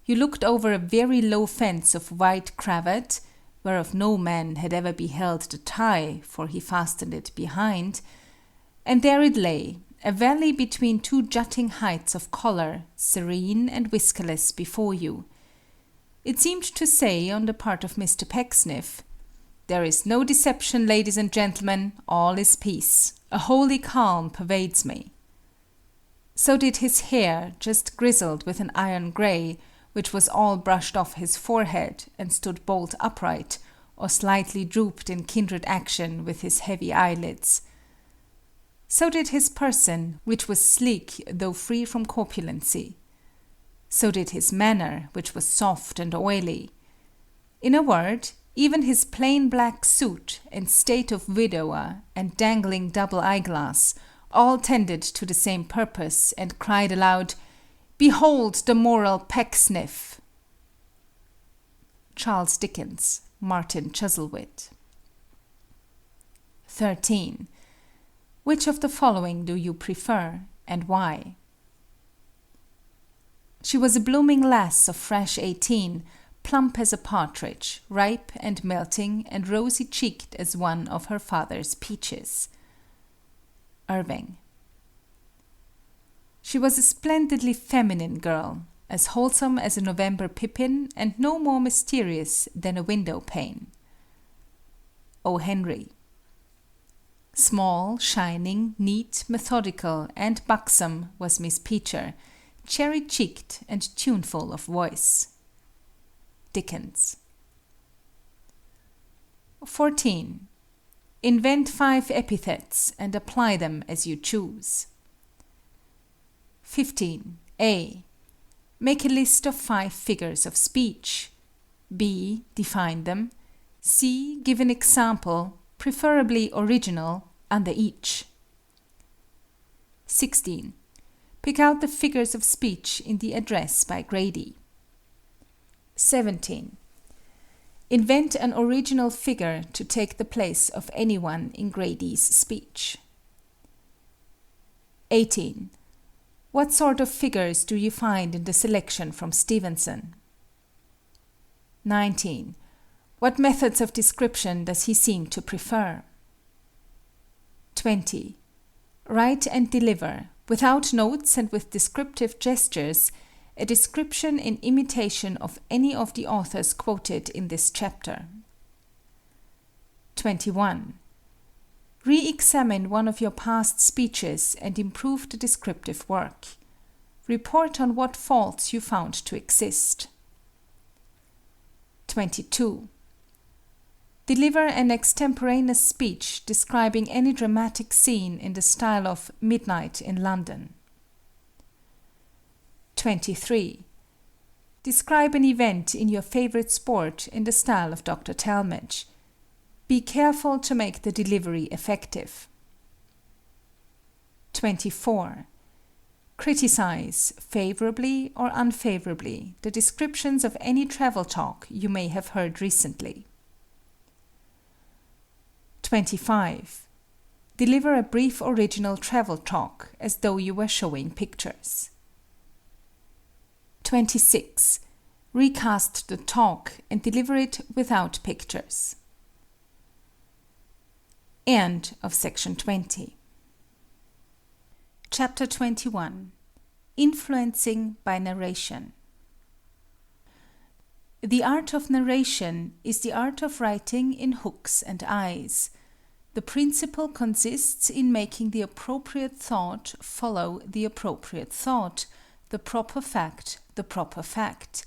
You looked over a very low fence of white cravat, whereof no man had ever beheld the tie, for he fastened it behind, and there it lay, a valley between 2 jutting heights of collar, serene and whiskerless before you. It seemed to say, on the part of Mr. Pecksniff, "There is no deception, ladies and gentlemen, all is peace. A holy calm pervades me." So did his hair, just grizzled with an iron gray, which was all brushed off his forehead and stood bolt upright, or slightly drooped in kindred action with his heavy eyelids. So did his person, which was sleek though free from corpulency. So did his manner, which was soft and oily. In a word, even his plain black suit and state of widower and dangling double eyeglass all tended to the same purpose, and cried aloud, "Behold the moral Pecksniff!" Charles Dickens, Martin Chuzzlewit. 13. Which of the following do you prefer, and why? She was a blooming lass of fresh 18, plump as a partridge, ripe and melting, and rosy-cheeked as one of her father's peaches. Irving. She was a splendidly feminine girl, as wholesome as a November pippin and no more mysterious than a window pane. O. Henry. Small, shining, neat, methodical, and buxom was Miss Peecher, cherry-cheeked and tuneful of voice. Dickens. 14. Invent 5 epithets and apply them as you choose. 15. A. Make a list of 5 figures of speech. B. Define them. C. Give an example, preferably original, under each. 16. Pick out the figures of speech in the address by Grady. 17. Invent an original figure to take the place of anyone in Grady's speech. 18. What sort of figures do you find in the selection from Stevenson? 19. What methods of description does he seem to prefer? 20. Write and deliver, without notes and with descriptive gestures, a description in imitation of any of the authors quoted in this chapter. 21. Re-examine one of your past speeches and improve the descriptive work. Report on what faults you found to exist. 22. Deliver an extemporaneous speech describing any dramatic scene in the style of Midnight in London. 23. Describe an event in your favorite sport in the style of Dr. Talmage. Be careful to make the delivery effective. 24. Criticize, favorably or unfavorably, the descriptions of any travel talk you may have heard recently. 25. Deliver a brief original travel talk as though you were showing pictures. 26. Recast the talk and deliver it without pictures. End of section 20. Chapter 21. Influencing by Narration. The art of narration is the art of writing in hooks and eyes. The principle consists in making the appropriate thought follow the appropriate thought, the proper fact the proper fact,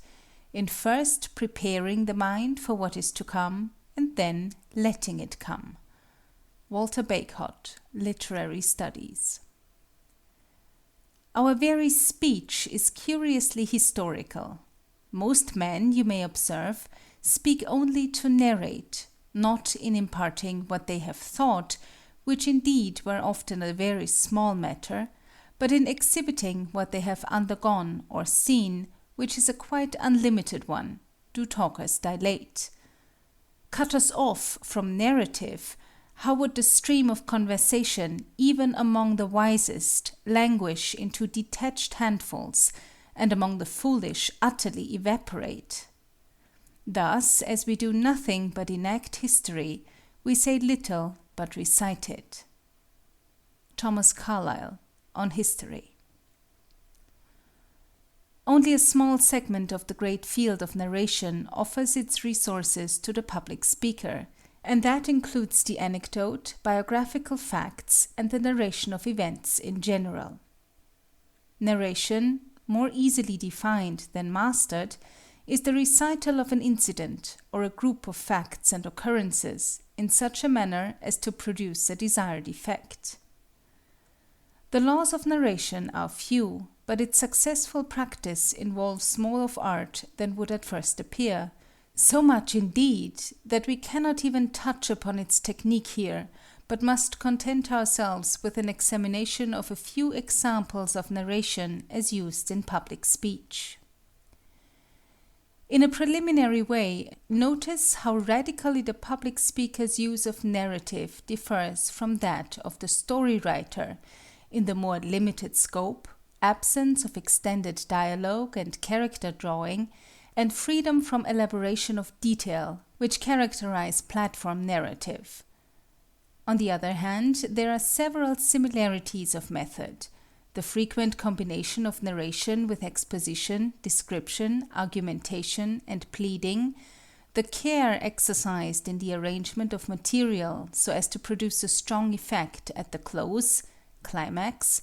in first preparing the mind for what is to come, and then letting it come. Walter Bagehot, Literary Studies. Our very speech is curiously historical. Most men, you may observe, speak only to narrate, not in imparting what they have thought, which indeed were often a very small matter, but in exhibiting what they have undergone or seen, which is a quite unlimited one, do talkers dilate. Cut us off from narrative, how would the stream of conversation, even among the wisest, languish into detached handfuls, and among the foolish utterly evaporate? Thus, as we do nothing but enact history, we say little but recite it. Thomas Carlyle, On History. Only a small segment of the great field of narration offers its resources to the public speaker, and that includes the anecdote, biographical facts, and the narration of events in general. Narration, more easily defined than mastered, is the recital of an incident or a group of facts and occurrences in such a manner as to produce a desired effect. The laws of narration are few, but its successful practice involves more of art than would at first appear, so much indeed that we cannot even touch upon its technique here, but must content ourselves with an examination of a few examples of narration as used in public speech. In a preliminary way, notice how radically the public speaker's use of narrative differs from that of the story writer in the more limited scope, absence of extended dialogue and character drawing, and freedom from elaboration of detail, which characterize platform narrative. On the other hand, there are several similarities of method: the frequent combination of narration with exposition, description, argumentation, and pleading, the care exercised in the arrangement of material so as to produce a strong effect at the close, climax,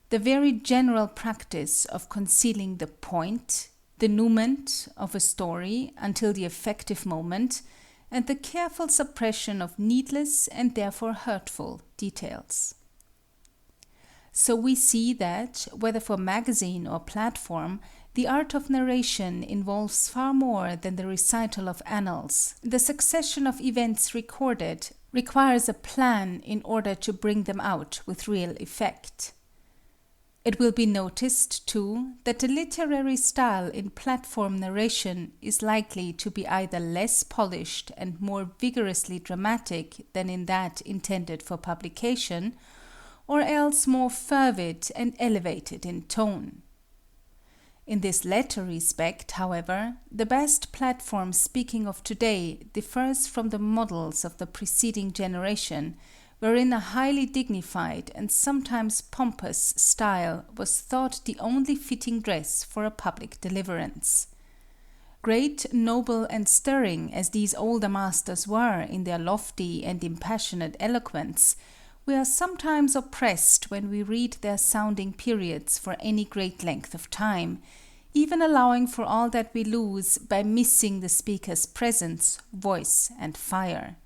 the very general practice of concealing the point, denouement of a story until the effective moment, and the careful suppression of needless and therefore hurtful details. So we see that, whether for magazine or platform, the art of narration involves far more than the recital of annals. The succession of events recorded requires a plan in order to bring them out with real effect. It will be noticed, too, that the literary style in platform narration is likely to be either less polished and more vigorously dramatic than in that intended for publication, or else more fervid and elevated in tone. In this latter respect, however, the best platform speaking of today differs from the models of the preceding generation, wherein a highly dignified and sometimes pompous style was thought the only fitting dress for a public deliverance. Great, noble, and stirring as these older masters were in their lofty and impassioned eloquence, we are sometimes oppressed when we read their sounding periods for any great length of time, even allowing for all that we lose by missing the speaker's presence, voice, and fire.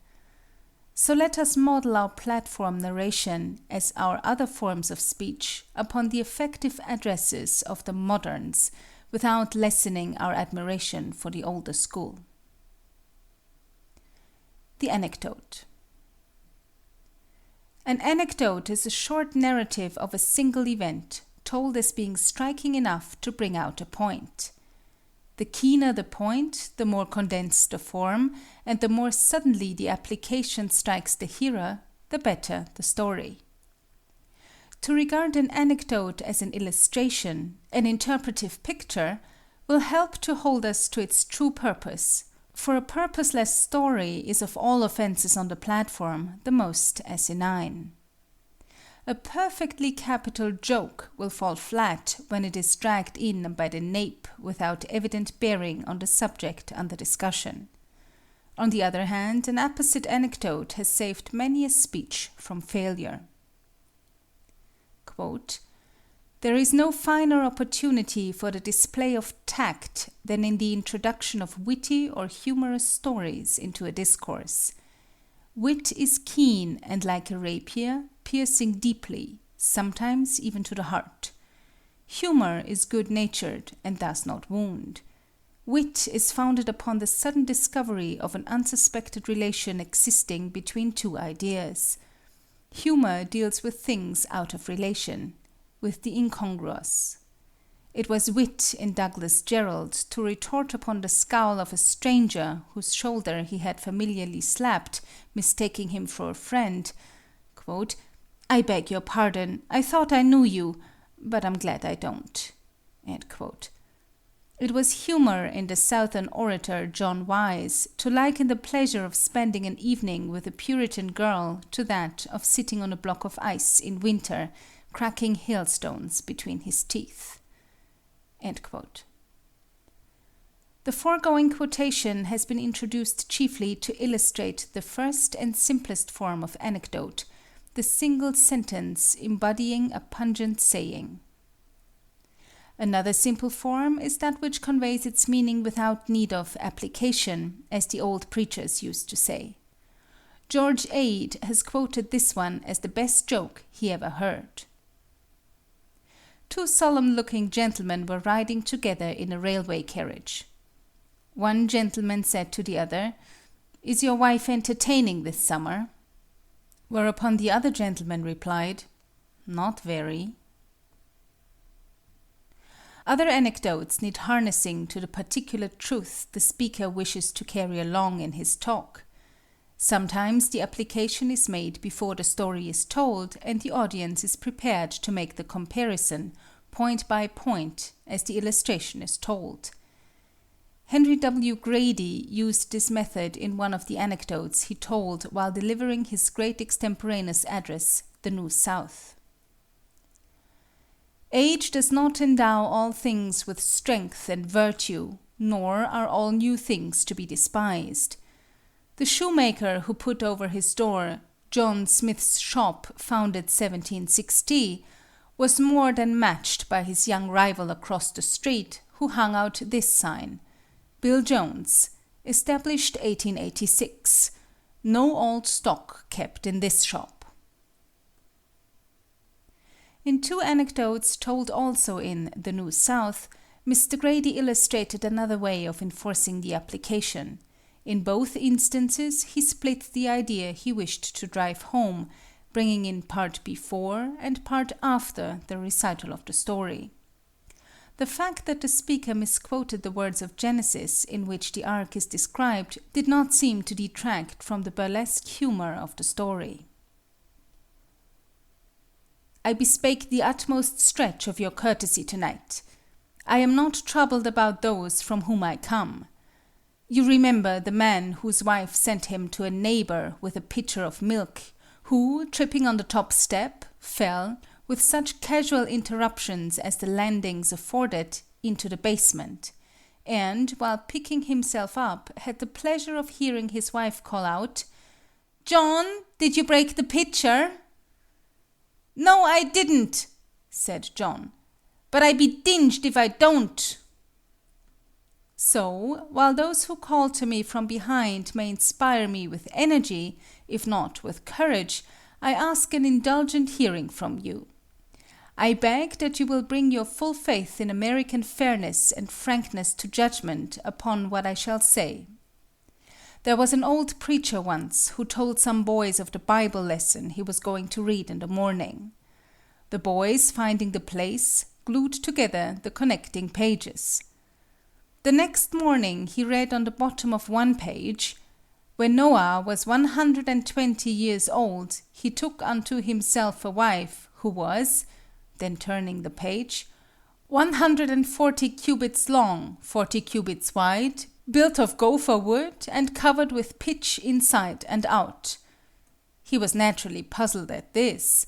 So let us model our platform narration, as our other forms of speech, upon the effective addresses of the moderns, without lessening our admiration for the older school. The anecdote. An anecdote is a short narrative of a single event, told as being striking enough to bring out a point. The keener the point, the more condensed the form, and the more suddenly the application strikes the hearer, the better the story. To regard an anecdote as an illustration, an interpretive picture, will help to hold us to its true purpose, for a purposeless story is of all offenses on the platform the most asinine. A perfectly capital joke will fall flat when it is dragged in by the nape without evident bearing on the subject under discussion. On the other hand, an apposite anecdote has saved many a speech from failure. Quote, "There is no finer opportunity for the display of tact than in the introduction of witty or humorous stories into a discourse. Wit is keen and like a rapier, piercing deeply, sometimes even to the heart. Humor is good-natured and does not wound. Wit is founded upon the sudden discovery of an unsuspected relation existing between two ideas. Humor deals with things out of relation, with the incongruous. It was wit in Douglas Jerrold to retort upon the scowl of a stranger whose shoulder he had familiarly slapped, mistaking him for a friend, quote, 'I beg your pardon, I thought I knew you, but I'm glad I don't.' End quote. It was humor in the Southern orator John Wise to liken the pleasure of spending an evening with a Puritan girl to that of sitting on a block of ice in winter, cracking hailstones between his teeth." End quote. The foregoing quotation has been introduced chiefly to illustrate the first and simplest form of anecdote, the single sentence embodying a pungent saying. Another simple form is that which conveys its meaning without need of application, as the old preachers used to say. George Ade has quoted this one as the best joke he ever heard. Two solemn-looking gentlemen were riding together in a railway carriage. One gentleman said to the other, "Is your wife entertaining this summer?" Whereupon the other gentleman replied, "Not very." Other anecdotes need harnessing to the particular truth the speaker wishes to carry along in his talk. Sometimes the application is made before the story is told and the audience is prepared to make the comparison, point by point, as the illustration is told. Henry W. Grady used this method in one of the anecdotes he told while delivering his great extemporaneous address, "The New South." Age does not endow all things with strength and virtue, nor are all new things to be despised. The shoemaker who put over his door, "John Smith's shop, founded 1760, was more than matched by his young rival across the street, who hung out this sign: "Bill Jones, established 1886. No old stock kept in this shop." In two anecdotes told also in The New South, Mr. Grady illustrated another way of enforcing the application. In both instances he split the idea he wished to drive home, bringing in part before and part after the recital of the story. The fact that the speaker misquoted the words of Genesis in which the ark is described did not seem to detract from the burlesque humor of the story. "I bespake the utmost stretch of your courtesy tonight. I am not troubled about those from whom I come. You remember the man whose wife sent him to a neighbor with a pitcher of milk, who, tripping on the top step, fell, with such casual interruptions as the landings afforded, into the basement, and, while picking himself up, had the pleasure of hearing his wife call out, 'John, did you break the pitcher?' 'No, I didn't,' said John, 'but I be dinged if I don't.' So, while those who call to me from behind may inspire me with energy, if not with courage, I ask an indulgent hearing from you. I beg that you will bring your full faith in American fairness and frankness to judgment upon what I shall say. There was an old preacher once who told some boys of the Bible lesson he was going to read in the morning. The boys, finding the place, glued together the connecting pages. The next morning he read on the bottom of one page, "When Noah was 120 years old, he took unto himself a wife, who was," then turning the page, "140 cubits long, 40 cubits wide, built of gopher wood, and covered with pitch inside and out." He was naturally puzzled at this.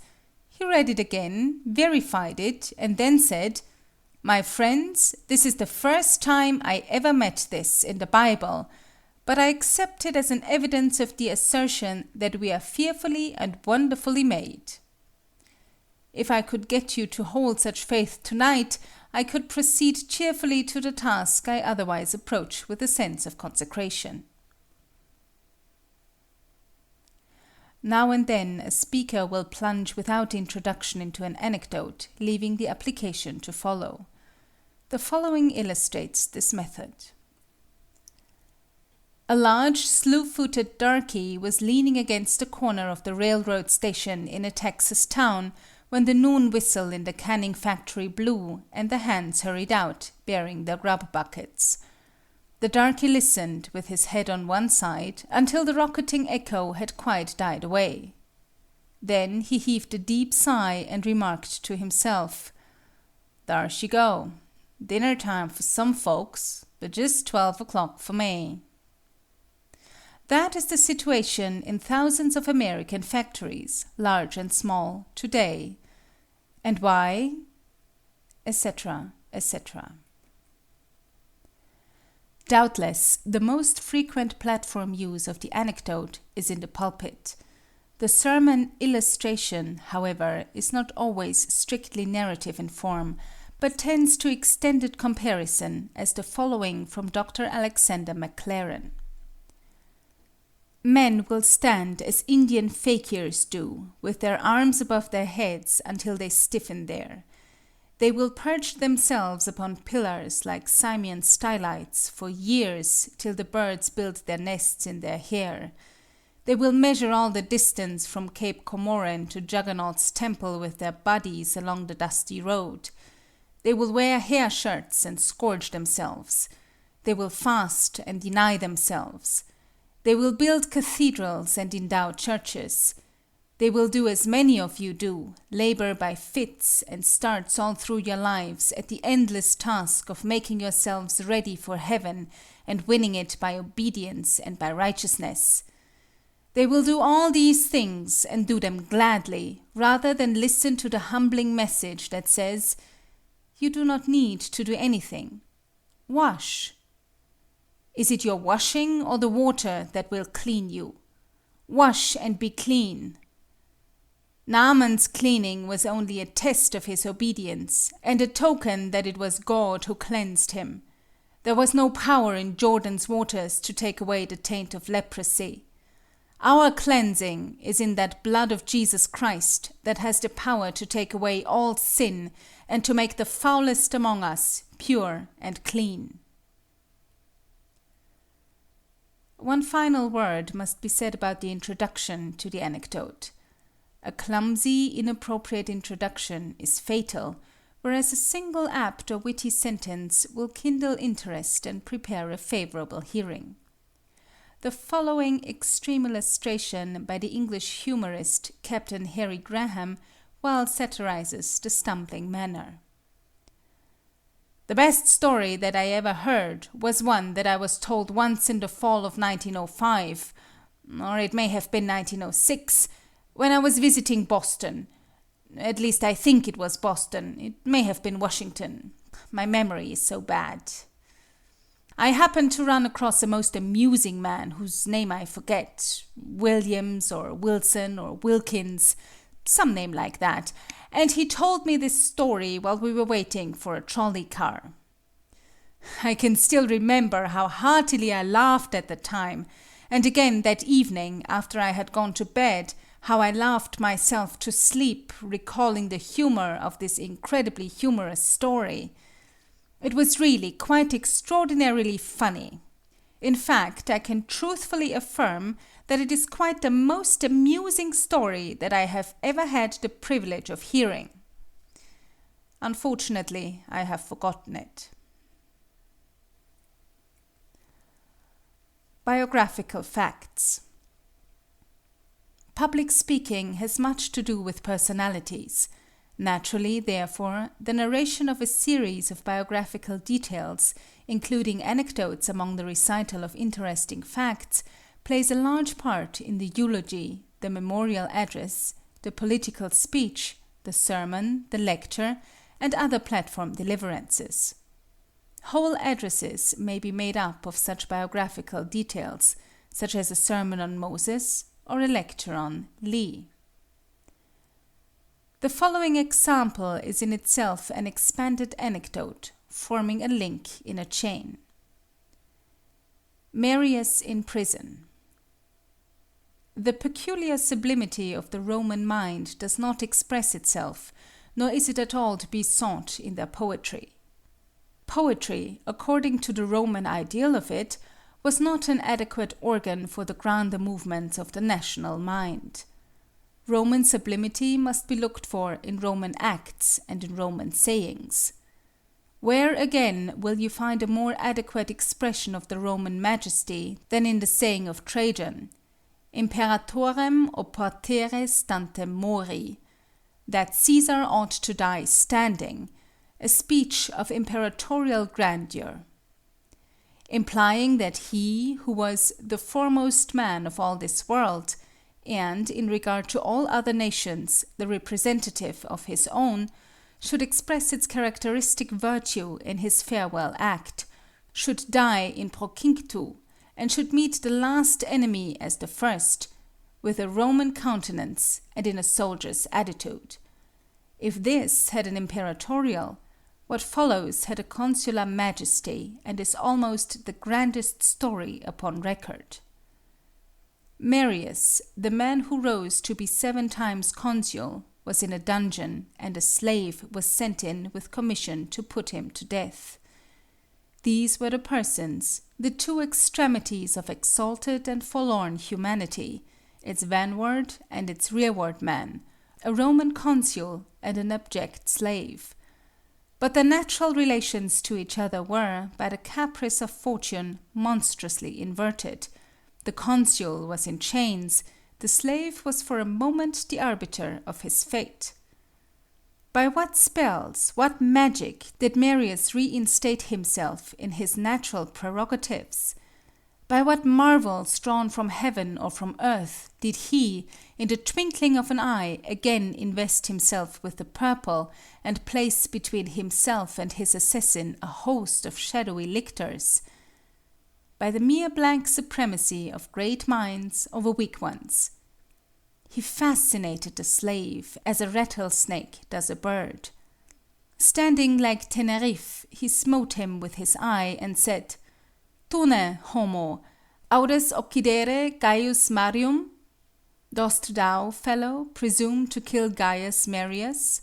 He read it again, verified it, and then said, "My friends, this is the first time I ever met this in the Bible, but I accept it as an evidence of the assertion that we are fearfully and wonderfully made. If I could get you to hold such faith tonight, I could proceed cheerfully to the task I otherwise approach with a sense of consecration." Now and then a speaker will plunge without introduction into an anecdote, leaving the application to follow. The following illustrates this method. A large, slew-footed darky was leaning against the corner of the railroad station in a Texas town when the noon whistle in the canning factory blew and the hands hurried out, bearing their grub buckets. The darky listened, with his head on one side, until the rocketing echo had quite died away. Then he heaved a deep sigh and remarked to himself, "Thar she go. Dinner time for some folks, but just 12 o'clock for me." That is the situation in thousands of American factories, large and small, today. And why? Etc., etc. Doubtless, the most frequent platform use of the anecdote is in the pulpit. The sermon illustration, however, is not always strictly narrative in form, but tends to extended comparison, as the following from Dr. Alexander Maclaren. Men will stand as Indian fakirs do, with their arms above their heads until they stiffen there. They will perch themselves upon pillars like Simeon stylites for years till the birds build their nests in their hair. They will measure all the distance from Cape Comorin to Juggernaut's temple with their bodies along the dusty road. They will wear hair shirts and scourge themselves. They will fast and deny themselves. They will build cathedrals and endow churches. They will do as many of you do, labor by fits and starts all through your lives at the endless task of making yourselves ready for heaven and winning it by obedience and by righteousness. They will do all these things and do them gladly, rather than listen to the humbling message that says, "You do not need to do anything. Wash, Is it your washing or the water that will clean you? Wash and be clean. Naaman's cleaning was only a test of his obedience, and a token that it was God who cleansed him. There was no power in Jordan's waters to take away the taint of leprosy. Our cleansing is in that blood of Jesus Christ that has the power to take away all sin and to make the foulest among us pure and clean. One final word must be said about the introduction to the anecdote. A clumsy, inappropriate introduction is fatal, whereas a single apt or witty sentence will kindle interest and prepare a favorable hearing. The following extreme illustration by the English humorist Captain Harry Graham well satirizes the stumbling manner. The best story that I ever heard was one that I was told once in the fall of 1905, or it may have been 1906, when I was visiting Boston. At least I think it was Boston. It may have been Washington. My memory is so bad. I happened to run across a most amusing man whose name I forget, Williams or Wilson or Wilkins, some name like that, and he told me this story while we were waiting for a trolley car. I can still remember how heartily I laughed at the time, and again that evening after I had gone to bed, how I laughed myself to sleep, recalling the humor of this incredibly humorous story. It was really quite extraordinarily funny. In fact, I can truthfully affirm that it is quite the most amusing story that I have ever had the privilege of hearing. Unfortunately, I have forgotten it. Biographical facts. Public speaking has much to do with personalities. Naturally, therefore, the narration of a series of biographical details, including anecdotes among the recital of interesting facts, plays a large part in the eulogy, the memorial address, the political speech, the sermon, the lecture, and other platform deliverances. Whole addresses may be made up of such biographical details, such as a sermon on Moses or a lecture on Lee. The following example is in itself an expanded anecdote, forming a link in a chain. Marius in prison. The peculiar sublimity of the Roman mind does not express itself, nor is it at all to be sought in their poetry. Poetry, according to the Roman ideal of it, was not an adequate organ for the grander movements of the national mind. Roman sublimity must be looked for in Roman acts and in Roman sayings. Where, again, will you find a more adequate expression of the Roman majesty than in the saying of Trajan, Imperatorem oportere stantem mori, that Caesar ought to die standing, a speech of imperatorial grandeur, implying that he, who was the foremost man of all this world, and, in regard to all other nations, the representative of his own, should express its characteristic virtue in his farewell act, should die in procinctu, and should meet the last enemy as the first, with a Roman countenance and in a soldier's attitude. If this had an imperatorial, what follows had a consular majesty, and is almost the grandest story upon record. Marius, the man who rose to be 7 times consul, was in a dungeon, and a slave was sent in with commission to put him to death. These were the persons, the two extremities of exalted and forlorn humanity, its vanward and its rearward man, a Roman consul and an abject slave. But their natural relations to each other were, by the caprice of fortune, monstrously inverted. The consul was in chains, the slave was for a moment the arbiter of his fate. By what spells, what magic, did Marius reinstate himself in his natural prerogatives? By what marvels drawn from heaven or from earth did he, in the twinkling of an eye, again invest himself with the purple, and place between himself and his assassin a host of shadowy lictors? by the mere blank supremacy of great minds over weak ones. He fascinated the slave as a rattlesnake does a bird. Standing like Tenerife, he smote him with his eye and said, Tune, homo, audes occidere Gaius Marium? Dost thou, fellow, presume to kill Gaius Marius?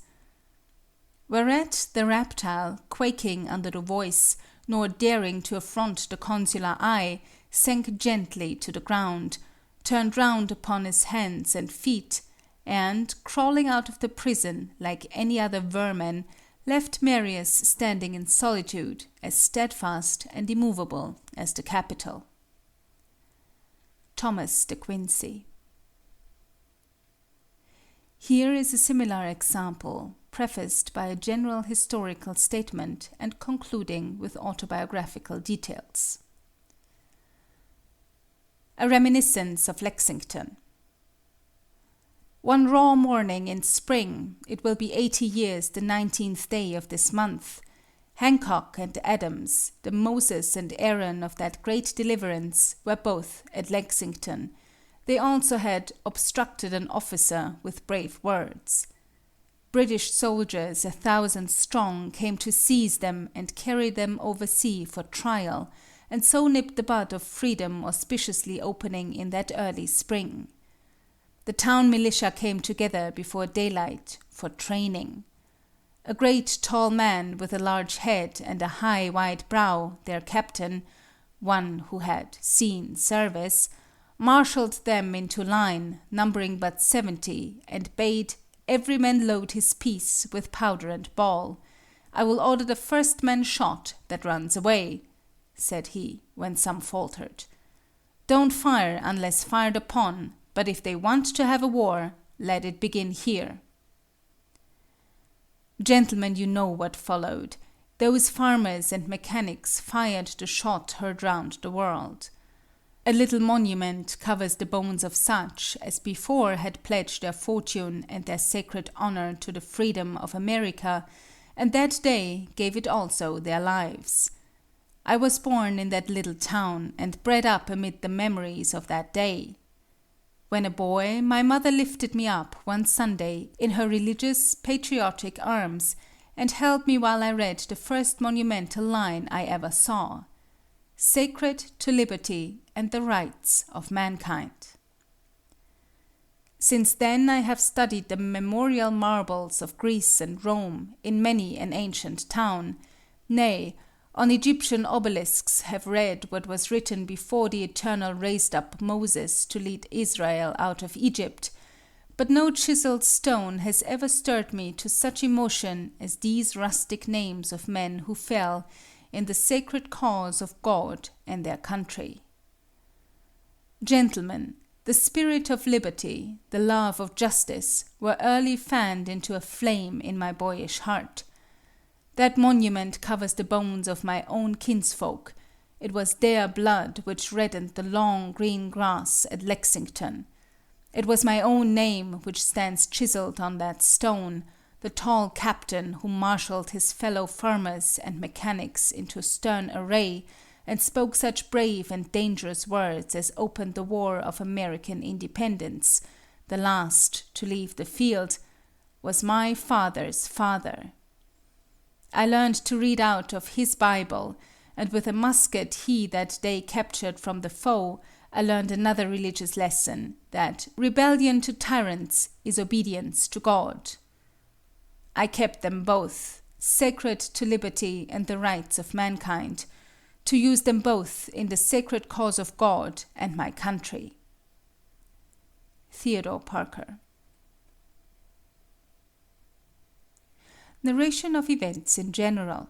Whereat the reptile, quaking under the voice, nor daring to affront the consular eye, sank gently to the ground, turned round upon his hands and feet, and, crawling out of the prison like any other vermin, left Marius standing in solitude, as steadfast and immovable as the Capitol. Thomas de Quincey. Here is a similar example, prefaced by a general historical statement and concluding with autobiographical details. A reminiscence of Lexington. One raw morning in spring, it will be 80 years the 19th day of this month, Hancock and Adams, the Moses and Aaron of that great deliverance, were both at Lexington. They also had obstructed an officer with brave words. British soldiers 1,000 strong came to seize them and carry them oversea for trial, and so nipped the bud of freedom auspiciously opening in that early spring. The town militia came together before daylight for training. A great tall man with a large head and a high wide brow, their captain, one who had seen service, marshaled them into line, numbering but 70, and bade every man load his piece with powder and ball. I will order the first man shot that runs away, said he, when some faltered. Don't fire unless fired upon, but if they want to have a war, let it begin here. Gentlemen, you know what followed. Those farmers and mechanics fired the shot heard round the world. A little monument covers the bones of such as before had pledged their fortune and their sacred honor to the freedom of America, and that day gave it also their lives. I was born in that little town and bred up amid the memories of that day. When a boy, my mother lifted me up one Sunday in her religious, patriotic arms and held me while I read the first monumental line I ever saw: "Sacred to liberty and the rights of mankind." Since then I have studied the memorial marbles of Greece and Rome in many an ancient town, nay, on Egyptian obelisks have read what was written before the Eternal raised up Moses to lead Israel out of Egypt, but no chiseled stone has ever stirred me to such emotion as these rustic names of men who fell in the sacred cause of God and their country. Gentlemen, the spirit of liberty, the love of justice, were early fanned into a flame in my boyish heart. That monument covers the bones of my own kinsfolk. It was their blood which reddened the long green grass at Lexington. It was my own name which stands chiseled on that stone, the tall captain who marshaled his fellow farmers and mechanics into stern array and spoke such brave and dangerous words as opened the War of American Independence, the last to leave the field, was my father's father. I learned to read out of his Bible, and with a musket he that day captured from the foe, I learned another religious lesson, that rebellion to tyrants is obedience to God. I kept them both, sacred to liberty and the rights of mankind, to use them both in the sacred cause of God and my country. Theodore Parker. Narration of events in general.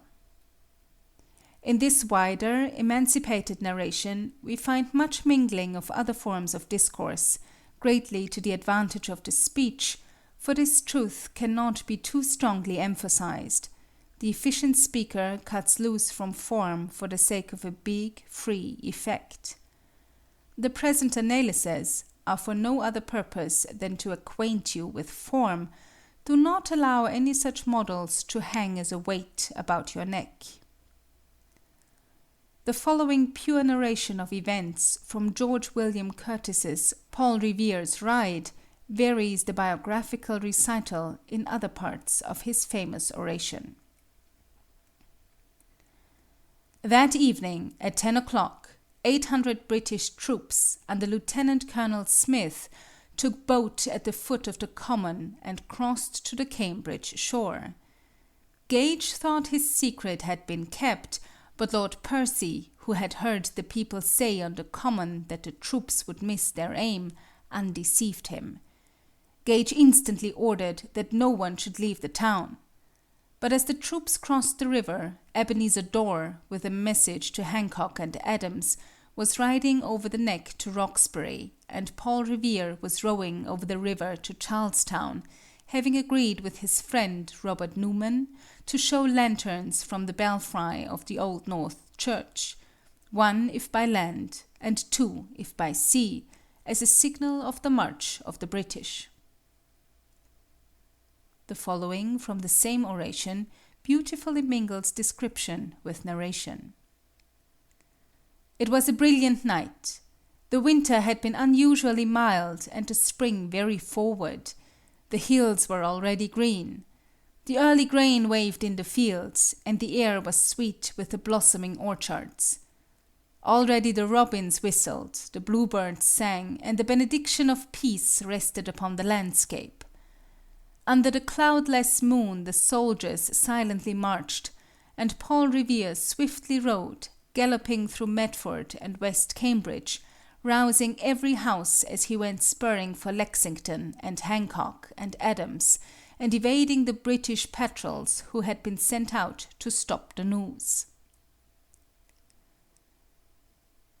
In this wider, emancipated narration, we find much mingling of other forms of discourse, greatly to the advantage of the speech, for this truth cannot be too strongly emphasized. The efficient speaker cuts loose from form for the sake of a big, free effect. The present analyses are for no other purpose than to acquaint you with form. Do not allow any such models to hang as a weight about your neck. The following pure narration of events from George William Curtis's Paul Revere's Ride varies the biographical recital in other parts of his famous oration. That evening, at 10 o'clock, 800 British troops under Lieutenant Colonel Smith took boat at the foot of the Common and crossed to the Cambridge shore. Gage thought his secret had been kept, but Lord Percy, who had heard the people say on the Common that the troops would miss their aim, undeceived him. Gage instantly ordered that no one should leave the town. But as the troops crossed the river, Ebenezer Dorr, with a message to Hancock and Adams, was riding over the neck to Roxbury, and Paul Revere was rowing over the river to Charlestown, having agreed with his friend Robert Newman to show lanterns from the belfry of the Old North Church, 1 if by land, and 2 if by sea, as a signal of the march of the British. The following from the same oration beautifully mingles description with narration. It was a brilliant night. The winter had been unusually mild and the spring very forward. The hills were already green. The early grain waved in the fields, and the air was sweet with the blossoming orchards. Already the robins whistled, the bluebirds sang, and the benediction of peace rested upon the landscape. Under the cloudless moon the soldiers silently marched, and Paul Revere swiftly rode, galloping through Medford and West Cambridge, rousing every house as he went spurring for Lexington and Hancock and Adams, and evading the British patrols who had been sent out to stop the news.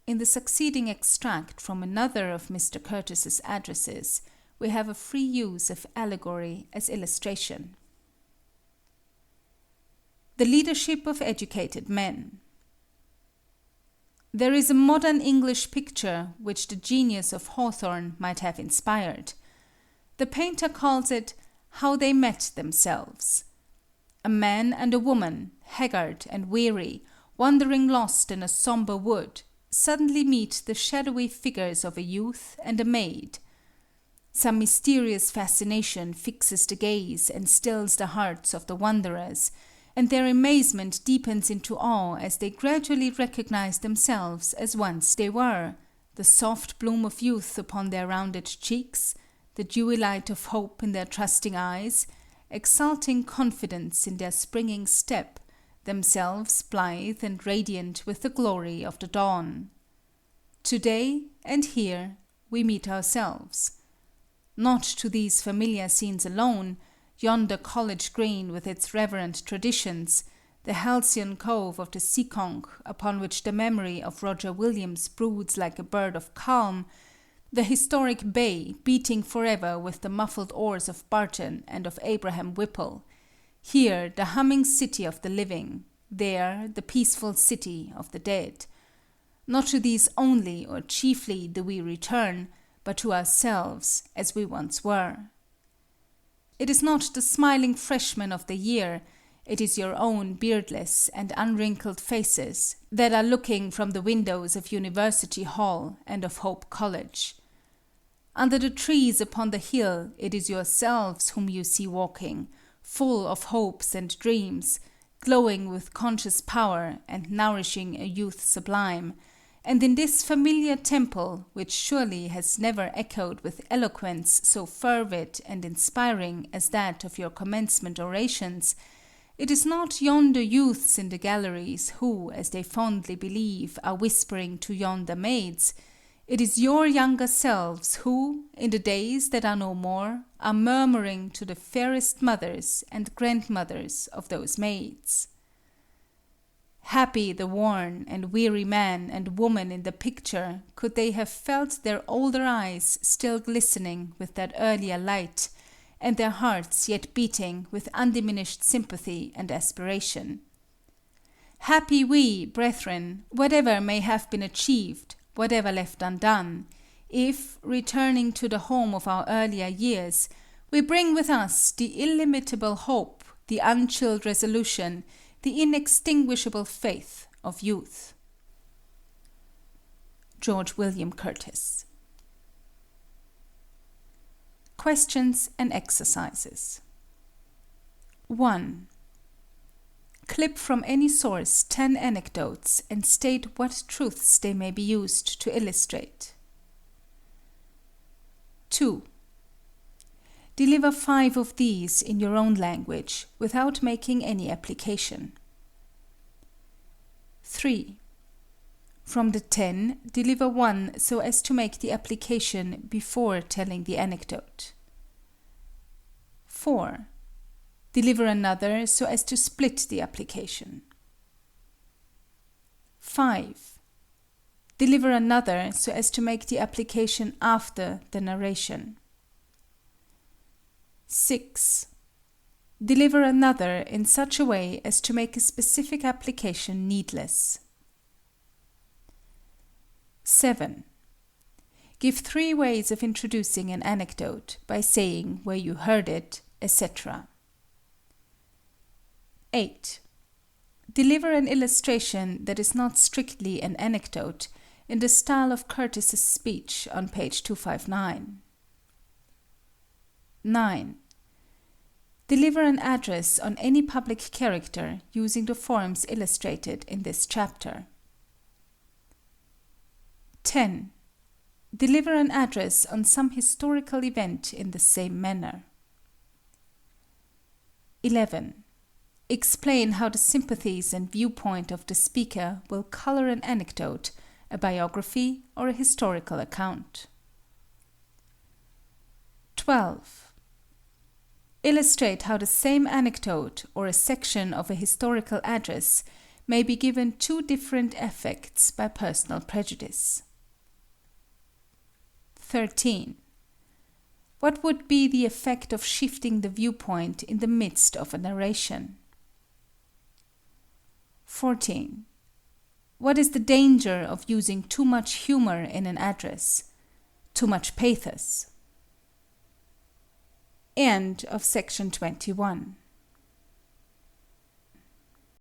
In the succeeding extract from another of Mr. Curtis's addresses, we have a free use of allegory as illustration. The leadership of educated men. There is a modern English picture which the genius of Hawthorne might have inspired. The painter calls it How They Met Themselves. A man and a woman, haggard and weary, wandering lost in a somber wood, suddenly meet the shadowy figures of a youth and a maid. Some mysterious fascination fixes the gaze and stills the hearts of the wanderers, and their amazement deepens into awe as they gradually recognize themselves as once they were, the soft bloom of youth upon their rounded cheeks, the dewy light of hope in their trusting eyes, exulting confidence in their springing step, themselves blithe and radiant with the glory of the dawn. Today and here we meet ourselves. Not to these familiar scenes alone, yonder college green with its reverent traditions, the halcyon cove of the Seekonk upon which the memory of Roger Williams broods like a bird of calm, the historic bay beating forever with the muffled oars of Barton and of Abraham Whipple, here the humming city of the living, there the peaceful city of the dead. Not to these only or chiefly do we return, but to ourselves as we once were. It is not the smiling freshmen of the year, it is your own beardless and unwrinkled faces that are looking from the windows of University Hall and of Hope College. Under the trees upon the hill it is yourselves whom you see walking, full of hopes and dreams, glowing with conscious power and nourishing a youth sublime, and in this familiar temple, which surely has never echoed with eloquence so fervid and inspiring as that of your commencement orations, it is not yonder youths in the galleries who, as they fondly believe, are whispering to yonder maids, it is your younger selves who, in the days that are no more, are murmuring to the fairest mothers and grandmothers of those maids. Happy the worn and weary man and woman in the picture could they have felt their older eyes still glistening with that earlier light, and their hearts yet beating with undiminished sympathy and aspiration. Happy we, brethren, whatever may have been achieved, whatever left undone, if, returning to the home of our earlier years, we bring with us the illimitable hope, the unchilled resolution, the inextinguishable faith of youth. George William Curtis. Questions and exercises. 1. Clip from any source 10 anecdotes and state what truths they may be used to illustrate. 2. Deliver 5 of these in your own language without making any application. 3. From the 10, deliver 1 so as to make the application before telling the anecdote. 4. Deliver another so as to split the application. 5. Deliver another so as to make the application after the narration. 6. Deliver another in such a way as to make a specific application needless. 7. Give 3 ways of introducing an anecdote by saying where you heard it, etc. 8. Deliver an illustration that is not strictly an anecdote in the style of Curtis's speech on page 259. 9. Deliver an address on any public character using the forms illustrated in this chapter. 10. Deliver an address on some historical event in the same manner. 11. Explain how the sympathies and viewpoint of the speaker will color an anecdote, a biography, or a historical account. 12. Illustrate how the same anecdote or a section of a historical address may be given 2 different effects by personal prejudice. 13. What would be the effect of shifting the viewpoint in the midst of a narration? 14. What is the danger of using too much humor in an address? Too much pathos? End of section 21.